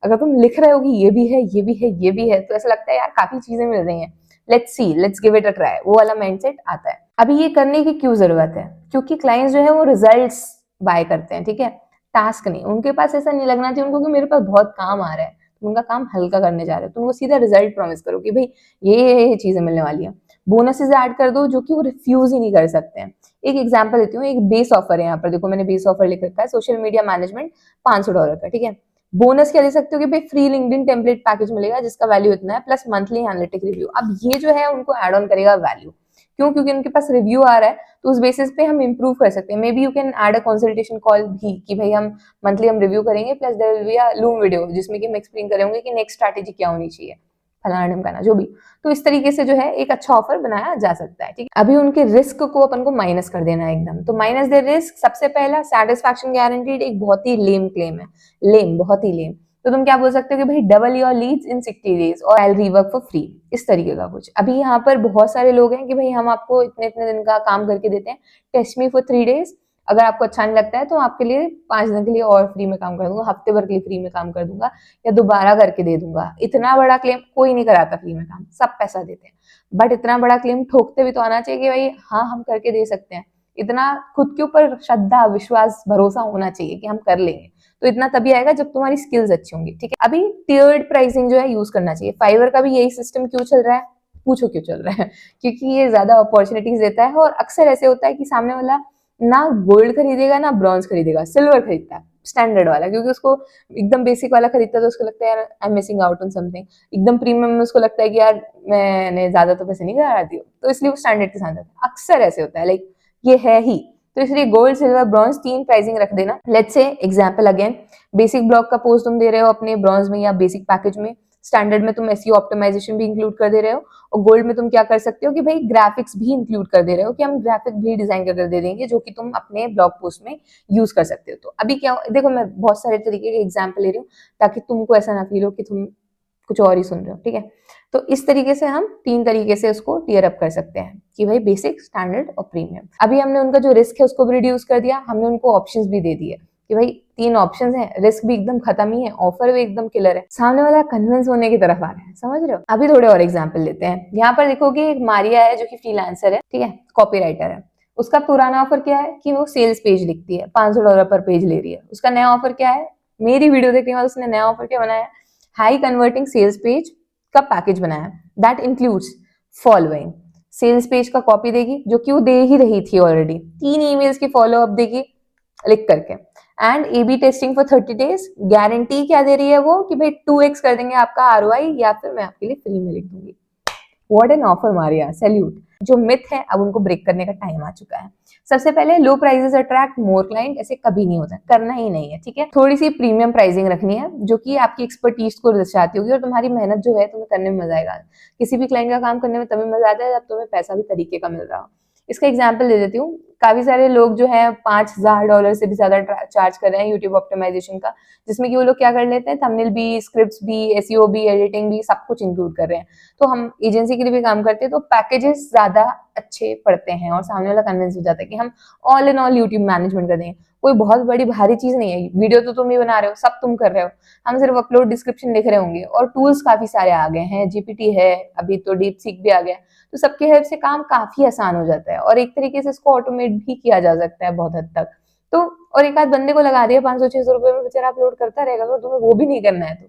अगर तुम लिख रहे हो कि ये भी है, ये भी है, ये भी है, तो ऐसा लगता है यार काफी चीजें मिल रही हैं, let's see, let's give it a try, वो वाला माइंडसेट आता है। अभी ये करने की क्यों जरूरत है? क्योंकि क्लाइंट्स जो है वो रिजल्ट्स बाय करते हैं, ठीक है, टास्क नहीं। उनके पास ऐसा नहीं लगना चाहिए उनको कि मेरे पास बहुत काम आ रहा है, तुम उनका काम हल्का करने जा रहे हो, तुम उनको सीधा रिजल्ट प्रॉमिस करो कि भाई ये चीजें मिलने वाली है। बोनसेस ऐड कर दो जो कि वो रिफ्यूज ही नहीं कर सकते हैं। एक एग्जांपल देती हूँ, एक बेस ऑफर है, यहाँ पर देखो मैंने बेस ऑफर लिख रखा है, सोशल मीडिया मैनेजमेंट $500 का। ठीक है, बोनस क्या दे सकते हो कि भाई फ्री लिंक्डइन टेम्पलेट पैकेज मिलेगा जिसका वैल्यू इतना है, प्लस मंथली एनालिटिक रिव्यू। अब ये जो है उनको एड ऑन करेगा वैल्यू, क्यों? क्योंकि उनके पास रिव्यू आ रहा है, तो उस बेसिस पे हम इंप्रूव कर सकते हैं। Maybe you can add a consultation call भी कि भाई हम मंथली हम रिव्यू करेंगे, plus there will be a Loom video जिसमें कि हम एक्सप्लेन करेंगे कि नेक्स्ट स्ट्रैटेजी क्या होनी चाहिए, फलाना ढमकाना जो भी। तो इस तरीके से जो है एक अच्छा ऑफर बनाया जा सकता है। ठीक है, अभी उनके रिस्क को अपन को माइनस कर देना है एकदम। तो माइनस द रिस्क, सबसे पहला सेटिस्फैक्शन गारंटीड, एक बहुत ही लेम क्लेम है, लेम, बहुत ही लेम। तो तुम क्या बोल सकते हो कि भाई double your leads in 60 days और आई रीवर्क फॉर फ्री, इस तरीके का कुछ। अभी यहाँ पर बहुत सारे लोग हैं कि भाई हम आपको इतने इतने दिन का काम करके देते हैं, टेस्ट मी फॉर 3 डेज, अगर आपको अच्छा नहीं लगता है तो आपके लिए 5 दिन के लिए और फ्री में काम कर दूंगा, हफ्ते भर के लिए फ्री में काम कर दूंगा, या दोबारा करके दे दूंगा। इतना बड़ा क्लेम कोई नहीं कराता फ्री में काम, सब पैसा देते हैं, बट इतना बड़ा क्लेम ठोकते भी तो आना चाहिए कि भाई हाँ हम करके दे सकते हैं। इतना खुद के ऊपर श्रद्धा, विश्वास, भरोसा होना चाहिए कि हम कर लेंगे। तो इतना तभी आएगा जब तुम्हारी स्किल्स अच्छी होंगी। ठीक है, अभी टियर्ड प्राइसिंग जो है यूज करना चाहिए। फाइवर का भी यही सिस्टम क्यों चल रहा है? पूछो क्यों चल रहा है? क्योंकि ये ज्यादा अपॉर्चुनिटीज देता है, और अक्सर ऐसे होता है कि सामने वाला ना गोल्ड खरीदेगा ना ब्रॉन्ज खरीदेगा, सिल्वर खरीदता है, स्टैंडर्ड वाला, क्योंकि उसको एकदम बेसिक वाला खरीदता है तो उसको लगता है यार I am missing out on something. एकदम प्रीमियम में उसको लगता है कि यार मैंने ज्यादा तो पैसे नहीं करा दी, तो इसलिए वो स्टैंडर्ड के साथ जाता है। अक्सर ऐसे होता है, लाइक ये है ही। तो इसलिए गोल्ड, सिल्वर, ब्रॉन्ज 3 प्राइसिंग रख देना। Let's say example again, basic block का पोस्ट तुम दे रहे हो अपने ब्रॉन्ज में या बेसिक पैकेज में, स्टैंडर्ड में तुम एसईओ ऑप्टिमाइजेशन भी इंक्लूड कर दे रहे हो, और गोल्ड में तुम क्या कर सकते हो कि भाई ग्राफिक्स भी इंक्लूड कर दे रहे हो कि हम ग्राफिक भी डिजाइन कर दे देंगे जो कि तुम अपने ब्लॉग पोस्ट में यूज कर सकते हो। तो अभी क्या, देखो मैं बहुत सारे तरीके के एग्जाम्पल ले रही हूँ ताकि तुमको ऐसा ना फील हो कि तुम कुछ और ही सुन रहे हो। ठीक है, तो इस तरीके से हम 3 तरीके से उसको टीयर अप कर सकते हैं कि भाई बेसिक, स्टैंडर्ड और प्रीमियम। अभी हमने उनका जो रिस्क है उसको भी रिड्यूस कर दिया, हमने उनको ऑप्शंस भी दे दिए कि भाई 3 ऑप्शंस हैं, रिस्क भी एकदम खत्म ही है, ऑफर भी एकदम किलर है, सामने वाला कन्विंस होने की तरफ आ रहा है, समझ रहे हो। अभी थोड़े और एग्जांपल लेते हैं। यहाँ पर देखोगे एक मारिया है जो कि फ्रीलांसर है, ठीक है, कॉपीराइटर है। उसका पुराना ऑफर क्या है कि वो सेल्स पेज लिखती है, $500 पर पेज ले रही है। उसका नया ऑफर क्या है, मेरी वीडियो देखने के बाद उसने नया ऑफर क्या बनाया, हाई कन्वर्टिंग सेल्स पेज का पैकेज बनाया that includes following. Sales page का कॉपी देगी जो कि वो दे ही रही थी ऑलरेडी, 3 ईमेल्स की फॉलोअप देगी लिख करके, and A B testing for 30 days. Guarantee क्या दे रही है वो कि भाई 2x कर देंगे आपका आरओआई, या फिर मैं आपके लिए फ्री में लिख दूंगी। What an offer Maria, salute. जो मिथ है अब उनको ब्रेक करने का टाइम आ चुका है। सबसे पहले low prices attract more client, ऐसे कभी नहीं होता, करना ही नहीं है, ठीक है। थोड़ी सी प्रीमियम प्राइसिंग रखनी है जो कि आपकी एक्सपर्टीज को दर्शाती होगी और तुम्हारी मेहनत जो है तुम्हें करने में मजा आएगा। किसी भी क्लाइंट का काम करने में तभी मजा आता है जब तुम्हें पैसा भी तरीके का मिल रहा हो। इसका एग्जाम्पल दे देती हूँ। काफी सारे लोग जो है $5000 से भी ज्यादा चार्ज कर रहे हैं यूट्यूब ऑप्टिमाइजेशन का, जिसमें कि वो लोग क्या कर लेते हैं, थंबनेल भी, स्क्रिप्ट्स भी, एसईओ भी, एडिटिंग भी, सब कुछ इंक्लूड कर रहे हैं। तो हम एजेंसी के लिए भी काम करते हैं तो पैकेजेस ज्यादा अच्छे पड़ते हैं और सामने वाला कन्विंस हो जाता है कि हम all in all YouTube management कर देंगे। कोई बहुत बड़ी भारी चीज नहीं है, वीडियो तो तुम ही बना रहे हो, सब तुम कर रहे हो, हम सिर्फ अपलोड डिस्क्रिप्शन लिख रहे होंगे। और टूल्स काफी सारे आ गए हैं, जीपीटी है, अभी तो डीप सीक भी आ गया, तो सबके हेल्प से काम काफी आसान हो जाता है और एक तरीके से इसको ऑटोमेट भी किया जा सकता है बहुत हद तक। तो और एक आध बंदे को लगा दिया 500-600 रुपए में, बेचारा अपलोड करता रहेगा, तो तुम्हें वो भी नहीं करना है।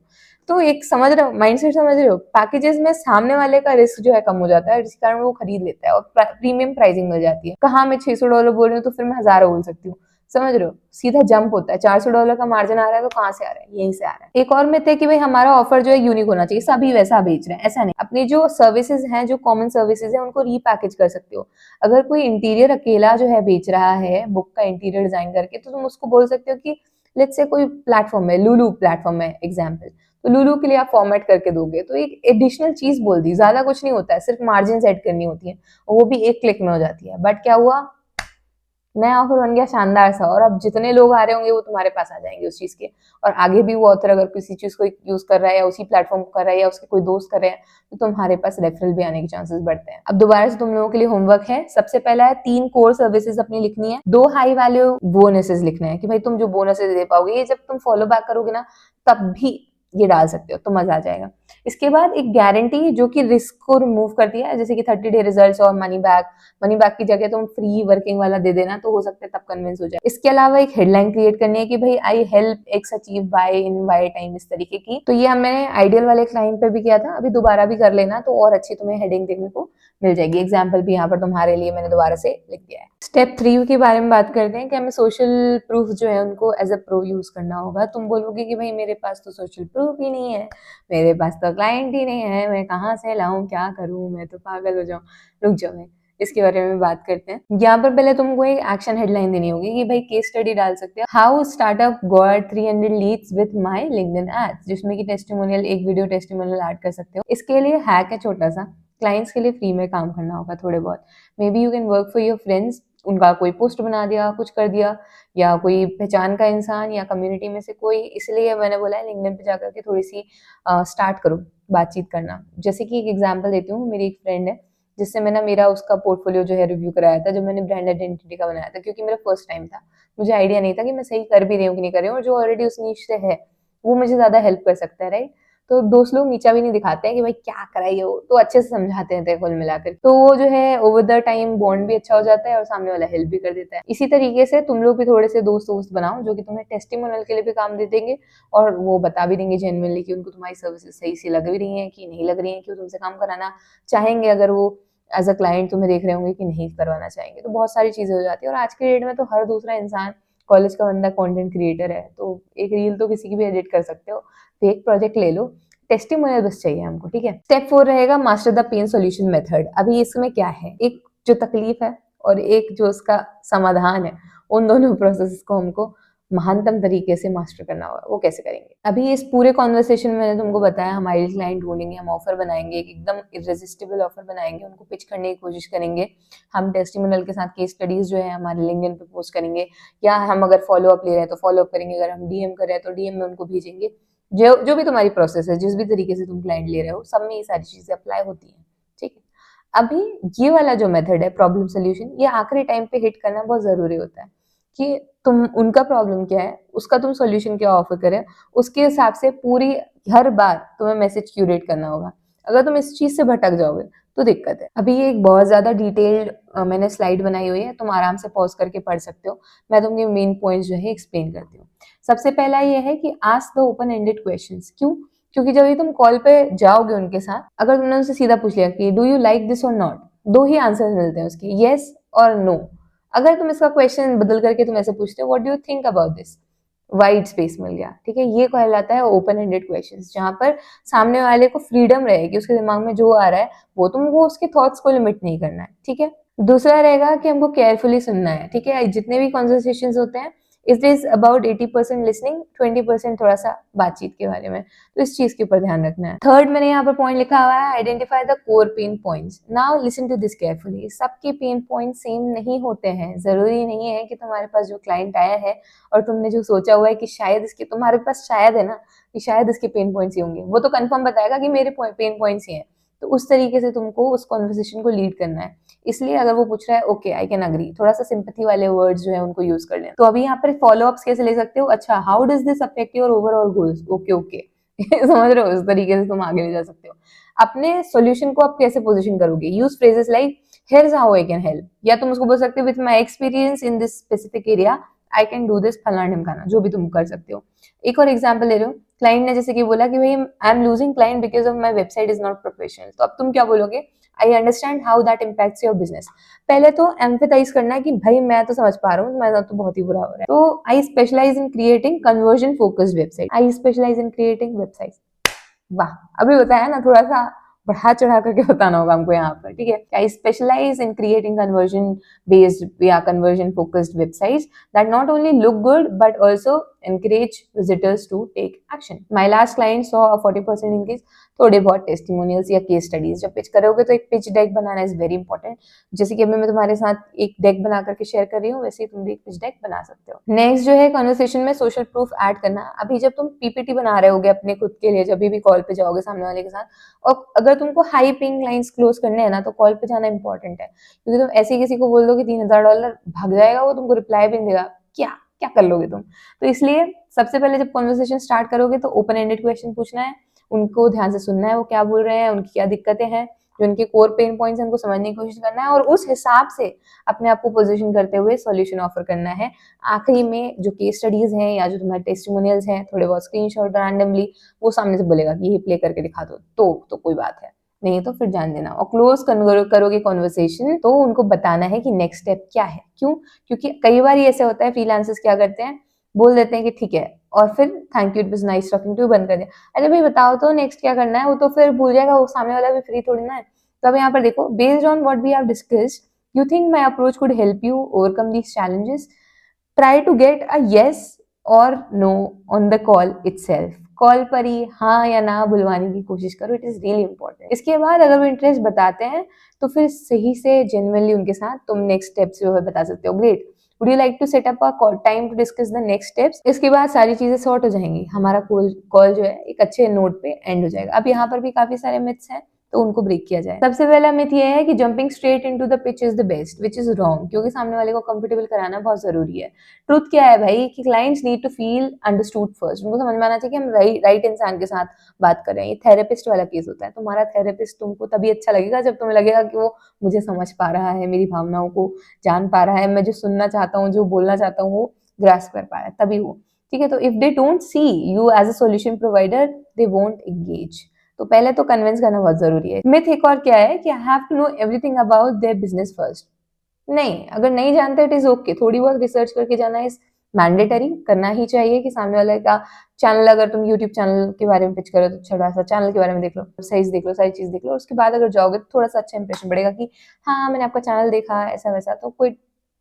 तो एक समझ रहे हो, माइंडसेट समझ रहे हो। पैकेजेस में सामने वाले का रिस्क जो है कम हो जाता है, जिस कारण वो खरीद लेता है और प्रीमियम प्राइसिंग मिल जाती है। कहाँ मैं $600 बोल रही हूँ तो फिर मैं 1000 बोल सकती हूँ, समझ रहे हो, सीधा जंप होता है। $400 का मार्जिन आ रहा है तो कहाँ से आ रहा है, यहीं से आ रहा है। एक और मिथ है कि भाई हमारा ऑफर जो है यूनिक होना चाहिए, सभी वैसा बेच रहे हैं, ऐसा नहीं। अपनी जो सर्विसेज हैं, जो कॉमन सर्विसेज है, उनको रीपैकेज कर सकते हो। अगर कोई इंटीरियर अकेला जो है बेच रहा है, बुक का इंटीरियर डिजाइन करके, तो तुम उसको बोल सकते हो कि लेट्स से कोई प्लेटफॉर्म है, लुलु प्लेटफॉर्म है एग्जाम्पल, तो लुलु के लिए आप फॉर्मेट करके दोगे, तो एक एडिशनल चीज बोल दी, ज्यादा कुछ नहीं होता है, सिर्फ मार्जिन सेट करनी होती है, वो भी एक क्लिक में हो जाती है। बट क्या हुआ, नया ऑफर बन गया शानदार सा, और अब जितने लोग आ रहे होंगे वो तुम्हारे पास आ जाएंगे उस चीज के। और आगे भी वो ऑथर अगर किसी चीज को यूज कर रहा है या उसी प्लेटफॉर्म को कर रहा है या उसके कोई दोस्त कर रहे हैं, तो तुम्हारे पास रेफरल भी आने के चांसेस बढ़ते हैं। अब दोबारा से तुम लोगों के लिए होमवर्क है। सबसे पहला है 3 कोर सर्विसेज अपनी लिखनी है, 2 हाई वैल्यू बोनसेस लिखने हैं कि भाई तुम जो बोनसेस दे पाओगे, ये जब तुम फॉलो बैक करोगे ना तब भी ये डाल सकते हो, तो मजा आ जाएगा। इसके बाद एक गारंटी जो कि रिस्क को रिमूव करती है, जैसे कि 30 डे रिजल्ट्स और मनी बैक। मनी बैक की जगह तुम फ्री वर्किंग वाला दे देना, तो हो सकता है तब कन्विंस हो जाए। इसके अलावा एक हेडलाइन क्रिएट करनी है कि भाई I help X achieve by in Y time, इस तरीके की। तो ये हमने आइडियल वाले क्लाइंट पे भी किया था, अभी दोबारा भी कर लेना तो और अच्छी तुम्हें हेडिंग देखने को मिल जाएगी। एग्जाम्पल भी यहाँ पर तुम्हारे लिए मैंने दोबारा से लिख दिया है। स्टेप 3 के बारे में बात करते हैं कि हमें सोशल प्रूफ जो है उनको एज अ प्रो यूज करना होगा। तुम बोलोगे कि भाई मेरे पास तो सोशल प्रूफ ही नहीं है, मेरे पास तो क्लाइंट ही नहीं है, मैं कहाँ से लाऊं, क्या करूं, मैं तो पागल हो जाऊं। रुक जाओ, मैं इसके बारे में बात करते हैं। यहाँ पर पहले तुमको एक एक्शन हेडलाइन देनी होगी कि भाई केस स्टडी डाल सकते हो, how startup got 300 leads with my LinkedIn ads, जिसमें कि टेस्टिमोनियल, एक वीडियो टेस्टिमोनियल ऐड कर सकते हो। इसके लिए हैक है छोटा सा, क्लाइंट्स के लिए फ्री में काम करना होगा थोड़े बहुत। May be you can work for your friends, उनका कोई पोस्ट बना दिया, कुछ कर दिया, या कोई पहचान का इंसान या कम्युनिटी में से कोई। इसलिए मैंने बोला है लिंक्डइन पे जाकर के थोड़ी सी स्टार्ट करो बातचीत करना। जैसे कि एक एग्जांपल देती हूँ, मेरी एक फ्रेंड है जिससे मैंने मेरा उसका पोर्टफोलियो जो है रिव्यू कराया था, जब मैंने ब्रांड आइडेंटिटी का बनाया था, क्योंकि मेरा फर्स्ट टाइम था, मुझे आइडिया नहीं था कि मैं सही कर भी रही हूँ कि नहीं कर रही हूँ, और जो ऑलरेडी उस नीच से है वो मुझे ज्यादा हेल्प कर सकता है, राइट। तो दोस्त लोग नीचा भी नहीं दिखाते हैं कि भाई क्या कराई हो, तो अच्छे से समझाते हैं कुल मिलाकर, तो वो जो है ओवर द टाइम बॉन्ड भी अच्छा हो जाता है और सामने वाला हेल्प भी कर देता है। इसी तरीके से तुम लोग भी थोड़े से दोस्त बनाओ जो कि तुम्हें टेस्टिमोनियल के लिए भी काम दे देंगे, और वो बता भी देंगे जेन्युइनली कि उनको तुम्हारी सर्विसेज सही से लग भी रही है कि नहीं लग रही है, कि वो तुमसे काम कराना चाहेंगे, अगर वो एज अ क्लाइंट तुम्हें देख रहे होंगे कि नहीं करवाना चाहेंगे। तो बहुत सारी चीजें हो जाती है, और आज के डेट में तो हर दूसरा इंसान कॉलेज का बंदा कंटेंट क्रिएटर है, तो एक रील तो किसी की भी एडिट कर सकते हो। फेक प्रोजेक्ट ले लो, टेस्टिमोनियल बस चाहिए हमको, ठीक है। स्टेप 4 रहेगा master the pain solution method. अभी इसमें क्या है, एक जो तकलीफ है और एक जो उसका समाधान है, उन दोनों प्रोसेस को हमको महानतम तरीके से मास्टर करना होगा। वो कैसे करेंगे, अभी इस पूरे कॉन्वर्सेशन में मैंने तुमको बताया, हमारे क्लाइंट ढूंढेंगे, हम ऑफर बनाएंगे, एक एकदम इरेजिस्टिबल ऑफर बनाएंगे, उनको पिच करने की कोशिश करेंगे। हम टेस्टिमोनियल के साथ केस स्टडीज जो है हमारे लिंक्डइन पे पोस्ट करेंगे, या हम अगर फॉलो अप ले रहे हैं तो फॉलो अप करेंगे, अगर हम डीएम कर रहे हैं तो डीएम में उनको भेजेंगे। जो जो भी तुम्हारी प्रोसेस है, जिस भी तरीके से तुम क्लाइंट ले रहे हो, सब में ये सारी चीजें अप्लाई होती हैं, ठीक है। अभी ये वाला जो मेथड है प्रॉब्लम सोल्यूशन, ये आखिरी टाइम पे हिट करना बहुत जरूरी होता है कि तुम उनका प्रॉब्लम क्या है, उसका तुम सोल्यूशन क्या ऑफर करे, उसके हिसाब से पूरी हर बार तुम्हें मैसेज क्यूरेट करना होगा। अगर तुम इस चीज से भटक जाओगे तो दिक्कत है। अभी ये एक बहुत ज्यादा डिटेल्ड मैंने स्लाइड बनाई हुई है, तुम आराम से पॉज करके पढ़ सकते हो। मैं तुमके मेन पॉइंट्स जो है एक्सप्लेन करती हूँ। सबसे पहला ये है कि ask the open ended questions. क्यों? क्योंकि जब ये तुम कॉल पे जाओगे उनके साथ, अगर तुमने उनसे सीधा पूछ लिया कि डू यू लाइक दिस और नॉट, दो ही आंसर मिलते हैं उसके, येस और नो। अगर तुम इसका क्वेश्चन बदल करके तुम ऐसे पूछते हो what do you think about this, wide space मिल गया, ठीक है। ये कहलाता है ओपन एंडेड क्वेश्चंस, जहां पर सामने वाले को फ्रीडम रहेगी, उसके दिमाग में जो आ रहा है वो तुमको उसके थॉट्स को लिमिट नहीं करना है, ठीक है। दूसरा रहेगा कि हमको केयरफुली सुनना है, ठीक है। जितने भी कॉन्वर्सेशन होते हैं, इट इज अबाउट 80% लिसनिंग, 20% थोड़ा सा बातचीत के बारे में, तो इस चीज के ऊपर ध्यान रखना है। थर्ड मैंने यहाँ पर पॉइंट लिखा हुआ है, identify the core pain points. Now listen to this carefully. सबके पेन पॉइंट सेम नहीं होते हैं। जरूरी नहीं है कि तुम्हारे पास जो क्लाइंट आया है और तुमने जो सोचा हुआ है कि शायद इसके, तुम्हारे पास शायद है ना कि शायद इसके पेन पॉइंट्स ही होंगे, वो तो कंफर्म बताएगा कि मेरे पेन पॉइंट्स ही हैं। तो उस तरीके से तुमको उस कॉन्वर्सेशन को लीड करना है। इसलिए अगर वो पूछ रहा है ओके आई कैन अग्री, थोड़ा सा सिंपैथी वाले वर्ड्स जो है उनको यूज कर लें। तो अभी यहाँ पर फॉलो अप्स कैसे ले सकते हो, अच्छा how does this affect your overall goals, okay okay समझ रहे हो, उस तरीके से तुम आगे ले जा सकते हो। अपने सॉल्यूशन को आप कैसे पोजीशन करोगे, use phrases like here's how I can help, या तुम उसको बोल सकते हो with my experience in this specific area I can do this, फलाना ढिमकाना, जो भी तुम कर सकते हो। एक और एग्जांपल ले रहे हो, क्लाइंट ने जैसे कि बोला कि भाई I am losing client because of my website is not professional, तो अब तुम क्या बोलोगे, I understand how that impacts your business. पहले तो एम्फेटाइज करना है कि भाई मैं तो समझ पा रहा हूँ, मैं तो बहुत ही बुरा हो रहा है। तो I specialize in creating conversion focused website, I specialize in creating website. वाह, अभी बताया ना, थोड़ा सा बढ़ा चढ़ा करके बताना होगा हमको यहाँ पर, ठीक है। I specialize in creating conversion based या conversion focused websites that not only look good but also encourage visitors to take action. My last client saw a 40% increase. थोड़े बहुत टेस्टिमोनियल्स या केस स्टडीज जब पिच करोगे तो एक pitch deck banana is very important. जैसे कि अभी मैं तुम्हारे साथ एक डेक बना करके शेयर कर रही हूँ, वैसे ही तुम भी एक पिच डेक बना सकते हो। नेक्स्ट जो है कन्वर्सेशन में सोशल प्रूफ ऐड करना। अभी जब तुम पीपीटी बना रहे होगे अपने खुद के लिए, जब भी कॉल पे जाओगे सामने वाले के साथ, और अगर तुमको हाई पेइंग लाइंस क्लोज करने हैं ना, तो कॉल पे जाना इंपॉर्टेंट है। क्योंकि तुम ऐसे किसी को बोल दो कि $3000 भाग जाएगा, वो तुमको रिप्लाई भी नहीं देगा, क्या क्या कर लोगे तुम। तो इसलिए सबसे पहले जब कॉन्वर्सेशन स्टार्ट करोगे तो ओपन एंडेड क्वेश्चन पूछना है, उनको ध्यान से सुनना है, वो क्या बोल रहे हैं, उनकी क्या दिक्कतें हैं, जो उनके कोर पेन पॉइंट्स हैं उनको समझने की कोशिश करना है, और उस हिसाब से अपने आप को पोजीशन करते हुए सॉल्यूशन ऑफर करना है। आखिरी में जो केस स्टडीज हैं या जो तुम्हारे टेस्टिमोनियल्स हैं, थोड़े बहुत स्क्रीनशॉट रैंडमली वो सामने से बोलेगा कि ये प्ले करके दिखा दो, तो कोई बात है, नहीं तो फिर जान देना। और क्लोज करोगे कॉन्वर्सेशन तो उनको बताना है कि नेक्स्ट स्टेप क्या है। क्यों? क्योंकि कई बार ऐसे होता है, फ्रीलांसर्स क्या करते हैं, बोल देते हैं कि ठीक है और फिर thank you it was nice talking to, बंद कर दिया। अरे भाई बताओ तो नेक्स्ट क्या करना है, वो तो फिर भूल जाएगा, वो सामने वाला भी फ्री थोड़ी ना है। तो अब यहाँ पर देखो, based on what we have discussed you think my approach could help you overcome these challenges, try to get a yes और no on the call itself. Call पर ही हाँ या ना बुलवाने की कोशिश करो, इट इज रियली इंपॉर्टेंट। इसके बाद अगर वो इंटरेस्ट बताते हैं तो फिर सही से जेन्युइनली उनके साथ तुम नेक्स्ट स्टेप्स जो है बता सकते हो। Great, would you like to set up a time to discuss the next steps. इसके बाद सारी चीजें सॉर्ट हो जाएंगी, हमारा कॉल जो है एक अच्छे नोट पे एंड हो जाएगा। अब यहाँ पर भी काफी सारे मिथ्स हैं तो उनको ब्रेक किया जाए। सबसे पहला मिथ ये है कि jumping straight into the pitch is the best, which is wrong, क्योंकि सामने वाले को कंफर्टेबल कराना बहुत जरूरी है। ट्रुथ क्या है भाई कि clients need to feel understood first. उनको समझ में आना चाहिए कि हम राइट इंसान के साथ बात कर रहे हैं। ये थेरेपिस्ट वाला केस होता है, तुम्हारा थेरेपिस्ट तुमको तभी अच्छा लगेगा जब तुम्हें लगेगा कि वो मुझे समझ पा रहा है, मेरी भावनाओं को जान पा रहा है, मैं जो सुनना चाहता हूँ, जो बोलना चाहता हूँ वो ग्रास्प कर पा रहा है, तभी वो, ठीक है। तो if they don't see you as a solution provider they won't engage. तो पहले तो कन्विंस करना बहुत जरूरी है। मिथ एक और क्या है कि I have to know everything about their business first. नहीं, अगर नहीं जानते इट इज ओके, थोड़ी बहुत रिसर्च करके जाना इज मैंडेटरी, करना ही चाहिए। कि सामने वाले का चैनल, अगर तुम यूट्यूब चैनल के बारे में पिच करो तो थोड़ा सा चैनल के बारे में देख लो, वेबसाइट्स देख लो, सारी चीज देख लो, उसके बाद अगर जाओगे तो थोड़ा सा अच्छा इंप्रेशन बढ़ेगा कि हाँ मैंने आपका चैनल देखा, ऐसा वैसा। तो कोई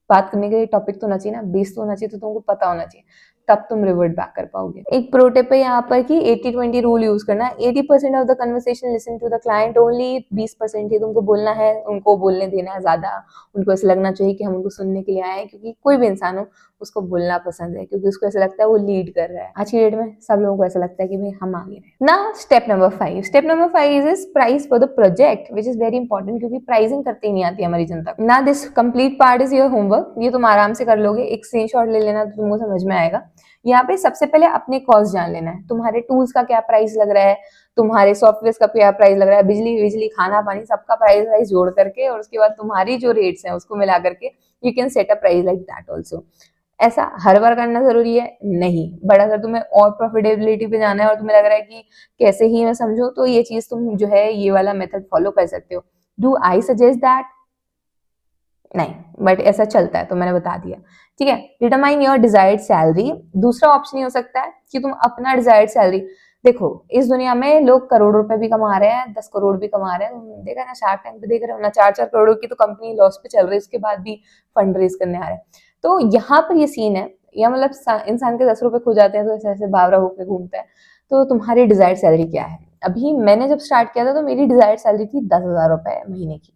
बात करने के लिए टॉपिक तो होना चाहिए ना, बेस तो होना चाहिए, तो तुमको पता होना चाहिए, तब तुम रिवर्ट बैक कर पाओगे। एक प्रो टिप है यहाँ पर कि 80-20 रूल यूज करना। 80% of the conversation listen to the client only, 20% ही तुमको बोलना है, उनको बोलने देना है ज्यादा। उनको ऐसा लगना चाहिए कि हम उनको सुनने के लिए आए हैं, क्योंकि कोई भी इंसान हो उसको बोलना पसंद है, क्योंकि उसको ऐसा लगता है वो लीड कर रहा है। आज की डेट में सब लोगों को ऐसा लगता है कि भाई हम आगे रहे ना। Step number 5, step number 5 is price for the project, which is very important, क्योंकि प्राइसिंग करते ही नहीं आती हमारी जनता को ना। This complete part is your homework, ये तुम आराम से कर लोगे, एक स्क्रीनशॉट ले लेना तो तुमको समझ में आएगा। यहाँ पे सबसे पहले अपने कॉस्ट जान लेना है, तुम्हारे टूल्स का क्या प्राइस लग रहा है, तुम्हारे सॉफ्टवेयर का क्या प्राइस लग रहा है, बिजली खाना पानी सबका प्राइस जोड़ करके, और उसके बाद तुम्हारी जो रेट्स हैं उसको मिला करके you can set a price like that also. ऐसा हर बार करना जरूरी है नहीं, बट अगर तुम्हें और प्रॉफिटेबिलिटी पे जाना है और तुम्हें लग रहा है कि कैसे ही मैं समझूं, तो ये चीज तुम जो है ये वाला मेथड फॉलो कर सकते हो। Do I suggest that? नहीं, बट ऐसा चलता है तो मैंने बता दिया, ठीक है। Determine your desired salary. दूसरा ऑप्शन ये हो सकता है कि तुम अपना डिजायर्ड सैलरी, देखो इस दुनिया में लोग करोड़ रुपए भी कमा रहे हैं, 10 करोड़ भी कमा रहे हैं, देखा ना शार्क टैंक पे देख रहे हो ना, 4-4 करोड़ की तो कंपनी लॉस पे चल रही है, उसके बाद भी फंड रेज करने आ रहे हैं। तो यहाँ पर ये सीन है, या मतलब इंसान के 10 रुपए खो जाते हैं तो ऐसे ऐसे बावरा होकर घूमता है। तो तुम्हारी डिजायर्ड सैलरी क्या है? अभी मैंने जब स्टार्ट किया था तो मेरी डिजायर्ड सैलरी थी 10,000 रुपए महीने की,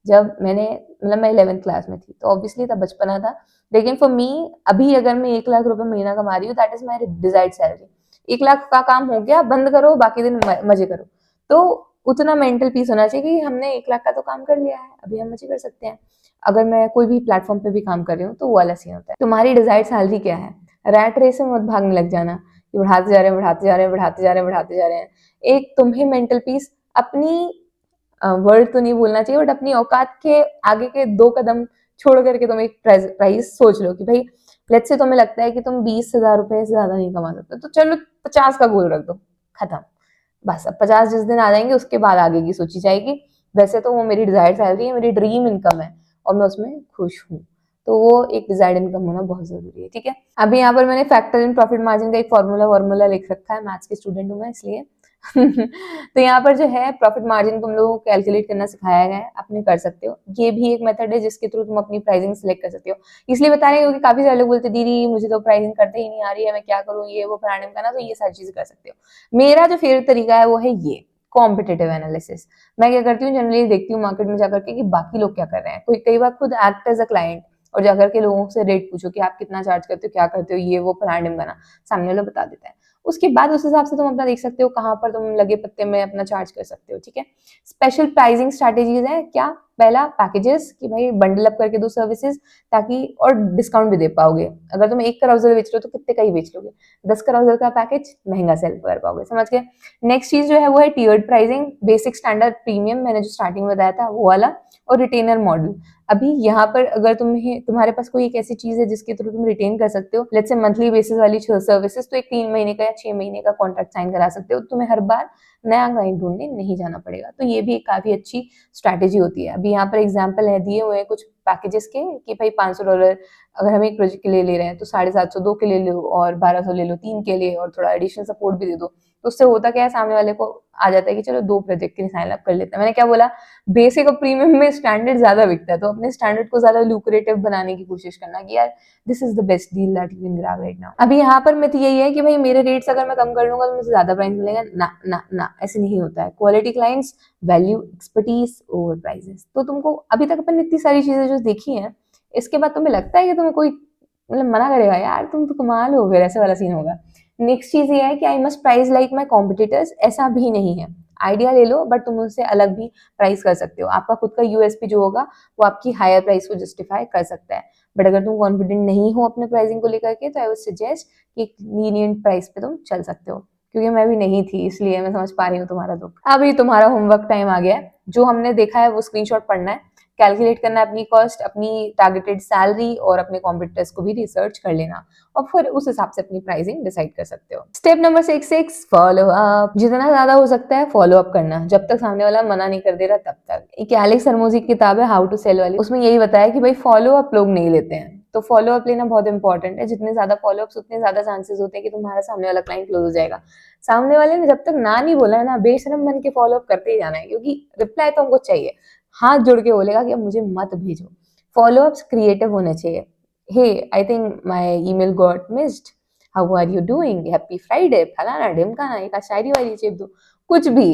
जब मैंने मतलब मैं 11th क्लास में थी, तो ऑब्वियसली तब बचपना था। लेकिन फॉर मी अभी अगर मैं 1 लाख रुपए महीना कमा रही हूँ, that is my desired salary. 1 lakh का काम हो गया, बंद करो, बाकी दिन मजे करो। तो उतना मेंटल पीस होना चाहिए कि हमने 1 लाख का तो काम कर लिया है, अभी हम मजे कर सकते हैं। अगर मैं कोई भी प्लेटफॉर्म पे भी काम कर रही हूँ तो वो वाला सीन होता है। तुम्हारी डिजायर्ड सैलरी क्या है? रैट रेस में मत भागने लग जाना कि बढ़ाते जा रहे हैं, बढ़ाते जा रहे हैं, बढ़ाते जा रहे हैं, बढ़ाते जा रहे हैं। एक तुम्हें मेंटल पीस, अपनी वर्ड तो नहीं बोलना चाहिए, बट अपनी औकात के आगे के 2 कदम छोड़ करके तुम एक प्राइस सोच लो कि भाई लेट्स से तुम्हें लगता है कि तुम 20,000 रुपए से ज्यादा नहीं कमा सकते, तो चलो 50 का गोल रख दो, खत्म। बस अब 50 जिस दिन आ जाएंगे उसके बाद आगे की सोची जाएगी। वैसे तो वो मेरी डिजायर्ड सैलरी है, मेरी ड्रीम इनकम है और मैं उसमें खुश हूँ, तो वो एक डिजायर्ड इनकम होना बहुत जरूरी है, ठीक है। अभी यहाँ पर मैंने फैक्टर इन प्रॉफिट मार्जिन का एक फॉर्मूला लिख रखा है, मैथ्स की स्टूडेंट हूँ मैं इसलिए तो यहाँ पर जो है प्रॉफिट मार्जिन तुम लोगों को कैलकुलेट करना सिखाया गया है, अपने कर सकते हो। ये भी एक मेथड है जिसके थ्रू तुम अपनी प्राइसिंग सिलेक्ट कर सकते हो। इसलिए बता रहे हैं क्योंकि काफी सारे लोग बोलते दीदी मुझे तो प्राइसिंग करते ही नहीं आ रही है, मैं क्या करूँ, ये वो फलाने का ना, तो ये सारी चीजें कर सकते हो। मेरा जो फेवरेट तरीका है वो है ये कॉम्पिटेटिव एनालिसिस। मैं क्या करती हूँ, जनरली देखती हूँ मार्केट में जाकर के कि बाकी लोग क्या कर रहे हैं। कोई कई बार खुद एक्ट एज अ क्लाइंट और जाकर के लोगों से रेट पूछो कि आप कितना चार्ज करते हो, क्या करते हो, ये वो फलाने का ना, सामने वाला बता देता है। उसके बाद उस हिसाब से तुम अपना देख सकते हो कहाँ पर तुम लगे पत्ते में अपना चार्ज कर सकते हो, ठीक है। स्पेशल प्राइसिंग स्ट्रैटेजीज है क्या? पहला पैकेजेस, कि भाई बंडल अप करके दो सर्विसेज, ताकि और डिस्काउंट भी दे पाओगे। अगर तुम 1 कराउजल बेच रहे हो तो कितने का ही बेच लोगे, 10 कराउजल का पैकेज महंगा सेल कर पाओगे, समझ गए। नेक्स्ट चीज जो है वो है टियर्ड प्राइसिंग, बेसिक, स्टैंडर्ड, प्रीमियम, मैंने जो स्टार्टिंग में बताया था वो वाला, और रिटेनर मॉडल। अभी यहाँ पर अगर तुम्हारे पास कोई एक ऐसी चीज है जिसके थ्रू तुम रिटेन कर सकते हो, लेट्स से मंथली बेसिस वाली सर्विसेज, तो एक 3 महीने का या 6 महीने का कॉन्ट्रैक्ट साइन करा सकते हो, तुम्हें हर बार नया क्लाइंट ढूंढने नहीं जाना पड़ेगा। तो ये भी एक काफी अच्छी स्ट्रैटेजी होती है। अभी यहाँ पर एग्जाम्पल है दिए हुए हैं कुछ पैकेजेस के कि भाई $500 अगर हम एक प्रोजेक्ट के लिए ले रहे हैं तो 750 2 के लिए लो, और 1200 ले लो 3 के लिए, और थोड़ा एडिशनल सपोर्ट भी दे दो। तो उससे होता क्या है, सामने वाले को आ जाता है कि चलो 2 प्रोजेक्ट के लिए साइन अप कर लेते हैं। मैंने क्या बोला, बेसिक और प्रीमियम में स्टैंडर्ड ज्यादा बिकता है, तो अपने स्टैंडर्ड को ज्यादा लुक्रेटिव बनाने की कोशिश करना कि यार this is the best deal that you can grab right now. अभी यहाँ पर मिथ यही है कि भाई मेरे रेट्स अगर मैं कम कर लूंगा तो मुझे ज्यादा प्राइस मिलेगा, ना ना ना, ऐसे नहीं होता है। Quality clients value expertise over prices. तो तुमको अभी तक अपन इतनी सारी चीजें जो देखी हैं, इसके बाद तुम्हें लगता है कि तुम्हें कोई मतलब मना करेगा यार तुम तो कमाल हो, फिर ऐसे वाला सीन होगा। नेक्स्ट चीज ये है कि I must price like my competitors, ऐसा भी नहीं है। आइडिया ले लो बट तुम उससे अलग भी प्राइस कर सकते हो। आपका खुद का यूएसपी जो होगा वो आपकी हायर प्राइस को जस्टिफाई कर सकता है। बट अगर तुम कॉन्फिडेंट नहीं हो अपने प्राइसिंग को लेकर के, तो आई वुड सजेस्ट कि एक लीनियंट प्राइस पे तुम चल सकते हो, क्योंकि मैं भी नहीं थी इसलिए मैं समझ पा रही हूँ तुम्हारा दुख। अभी तुम्हारा होमवर्क टाइम आ गया है। जो हमने देखा है वो स्क्रीनशॉट पढ़ना है, कैलकुलेट करना है अपनी कॉस्ट, अपनी टारगेटेड सैलरी, और अपने कॉम्पिटिटर्स को भी रिसर्च कर लेना, और फिर उस हिसाब से अपनी प्राइसिंग डिसाइड कर सकते हो। Step number 6 follow up. जितना ज्यादा हो सकता है फॉलो अप करना, जब तक सामने वाला मना नहीं कर दे रहा तब तक। एक एलेक्स हरमोजी की किताब है हाउ टू सेल वाली, उसमें यही बताया कि भाई फॉलो अप लोग नहीं लेते हैं, तो फॉलो अप लेना बहुत इंपॉर्टेंट है। जितने ज्यादा फॉलो अप्स उतने ज्यादा चांसेस होते हैं कि तुम्हारा सामने वाला क्लाइंट क्लोज हो जाएगा। सामने वाले ने जब तक ना नहीं बोला है ना, बेशरम बन के फॉलो अप करते ही जाना है, क्योंकि रिप्लाई तो हमको चाहिए। हाथ जोड़ के बोलेगा कि अब मुझे मत भेजो। फॉलो अप्स क्रिएटिव होने चाहिए। Hey I think my email got missed, how are you doing, happy Friday, फलाना ढिमकाना, एक शायरी वाली चेप दो, कुछ भी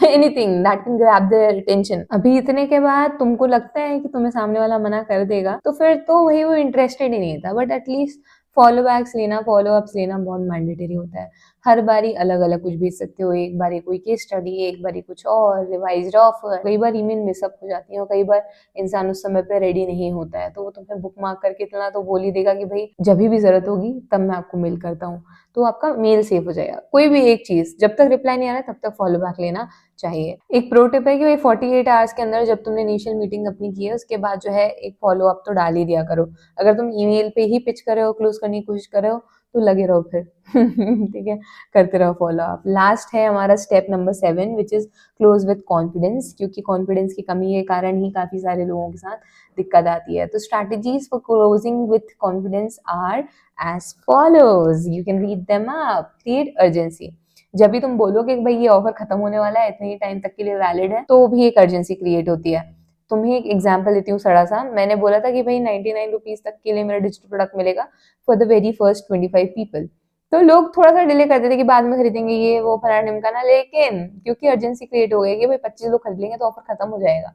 anything that can grab their attention. अभी इतने के बाद तुमको लगता है कि तुम्हें सामने वाला मना कर देगा, तो फिर तो वही वो इंटरेस्टेड ही नहीं था। बट एटलीस्ट फॉलो बैक्स लेना, फॉलो अप्स लेना बहुत मैंडेटरी होता है। हर बारी अलग अलग कुछ भेज सकते हो, एक बारी कोई केस स्टडी, एक बारी कुछ और रिवाइज्ड ऑफर। कई बार ईमेल मिसअप हो जाती है और कई बार इंसान उस समय पे रेडी नहीं होता है, तो वो तुम्हें बुक मार्क करके इतना तो बोल ही देगा कि भाई जब भी जरूरत होगी तब मैं आपको मेल करता हूँ, तो आपका मेल सेव हो जाएगा। कोई भी एक चीज जब तक रिप्लाई नहीं आ रहा है तब तक फॉलो बैक लेना चाहिए। एक प्रो टिप है कि भाई 48 आवर्स के अंदर जब तुमने इनिशियल मीटिंग अपनी की है उसके बाद जो है एक फॉलो अप तो डाल ही दिया करो। अगर तुम ईमेल पे ही पिच कर रहे हो, क्लोज करने की कोशिश कर रहे हो, तो लगे रहो फिर ठीक है, करते रहो फॉलो अप। लास्ट है हमारा step number 7 which is close with confidence, क्योंकि कॉन्फिडेंस की कमी के कारण ही काफी सारे लोगों के साथ दिक्कत आती है। तो strategies for closing with confidence are as follows, you can read them up. Create urgency, जब भी तुम बोलोगे कि भाई ये ऑफर खत्म होने वाला है, इतने ही टाइम तक के लिए वैलिड है, तो भी एक अर्जेंसी क्रिएट होती है। तुम्हें एक एग्जाम्पल देती हूँ सड़ा सा। मैंने बोला था कि भाई 99 रुपीज तक के लिए मेरा डिजिटल प्रोडक्ट मिलेगा for the very first 25 people. तो लोग थोड़ा सा डिले करते थे कि बाद में खरीदेंगे ये वो फलाना ढिमकाना, लेकिन क्योंकि अर्जेंसी क्रिएट हो गई कि भाई 25 लोग खरीद लेंगे तो ऑफर खत्म हो जाएगा,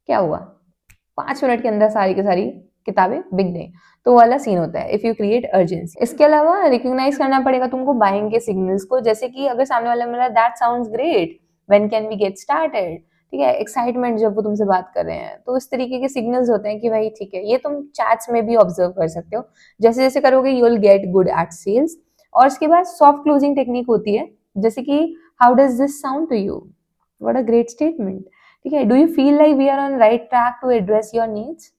क्या हुआ, 5 मिनट के अंदर सारी की सारी किताबें बिक गई। तो वाला सीन होता है इफ यू क्रिएट अर्जेंसी। इसके अलावा रिकॉग्नाइज करना पड़ेगा तुमको बाइंग के सिग्नल्स को, जैसे कि अगर सामने वाला मेरा that sounds great, when can we get started, ठीक है, एक्साइटमेंट जब वो तुमसे बात कर रहे हैं, तो इस तरीके के सिग्नल्स होते हैं कि भाई ठीक है। ये तुम चैट्स में भी ऑब्जर्व कर सकते हो, जैसे जैसे करोगे you will get good at sales. और इसके बाद सॉफ्ट क्लोजिंग टेक्निक होती है, जैसे कि how does this sound to you, what a great statement, ठीक है, do you feel like we are on right track to address your needs.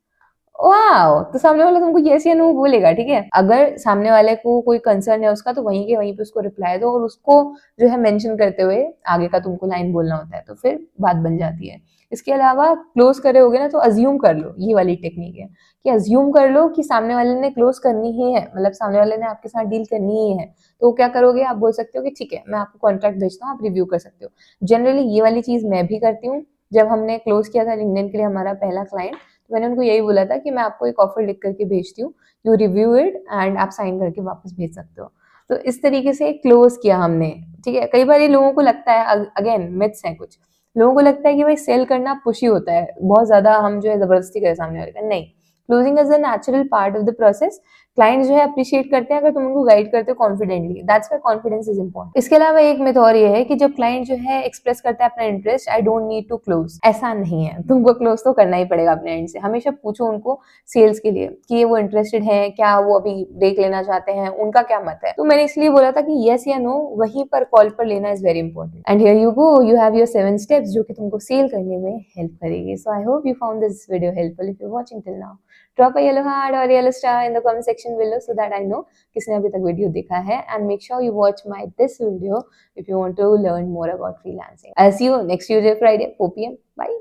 Wow, तो सामने वाला तुमको यस या नो बोलेगा, ठीक है। अगर सामने वाले को कोई कंसर्न है उसका, तो वहीं के वहीं पे उसको रिप्लाई दो और उसको जो है मेंशन करते हुए आगे का तुमको लाइन बोलना होता है, तो फिर बात बन जाती है। इसके अलावा क्लोज करे होगे ना, तो अज्यूम कर लो, ये वाली टेक्निक है कि अज्यूम कर लो कि सामने वाले ने क्लोज करनी ही है, मतलब सामने वाले ने आपके साथ डील करनी ही है। तो क्या करोगे, आप बोल सकते हो कि ठीक है मैं आपको कॉन्ट्रैक्ट भेजता हूँ, आप रिव्यू कर सकते हो। जनरली ये वाली चीज मैं भी करती हूँ। जब हमने क्लोज किया था लिंक्डइन के लिए हमारा पहला क्लाइंट, तो मैंने उनको यही बोला था कि मैं आपको एक ऑफर लिख करके भेजती हूँ, यू रिव्यू इट एंड आप साइन करके वापस भेज सकते हो। तो इस तरीके से क्लोज किया हमने, ठीक है। कई बार ये लोगों को लगता है, अगेन मिथ्स है, कुछ लोगों को लगता है कि भाई सेल करना पुशी होता है, बहुत ज्यादा हम जो है जबरदस्ती करें सामने वाले का, नहीं। Closing is a natural part of the process. Client जो है अप्रिशिएट करते हैं अगर तुम उनको गाइड करते हो confidently, that's why confidence is important. इसके अलावा एक मेथड और ये है कि जब क्लाइंट जो है एक्सप्रेस करता है अपना interest, I don't need to close, ऐसा नहीं है, तुमको क्लोज तो करना ही पड़ेगा अपने एंड से। हमेशा पूछो उनको सेल्स के लिए कि ये वो इंटरेस्टेड है क्या, वो अभी ब्रेक लेना चाहते हैं, उनका क्या मत है। तो मैंने इसलिए बोला था कि यस या नो वहीं पर कॉल पर लेना is very important. And here you go, you have your 7 steps जो कि तुमको सेल करने में हेल्प करेगी। So I hope you found this video helpful. If you watching till now, drop a yellow heart or yellow star in the comment section below so that I know किसने अभी तक video देखा है, and make sure you watch my this video if you want to learn more about freelancing. I'll see you next Tuesday Friday 4 PM. Bye.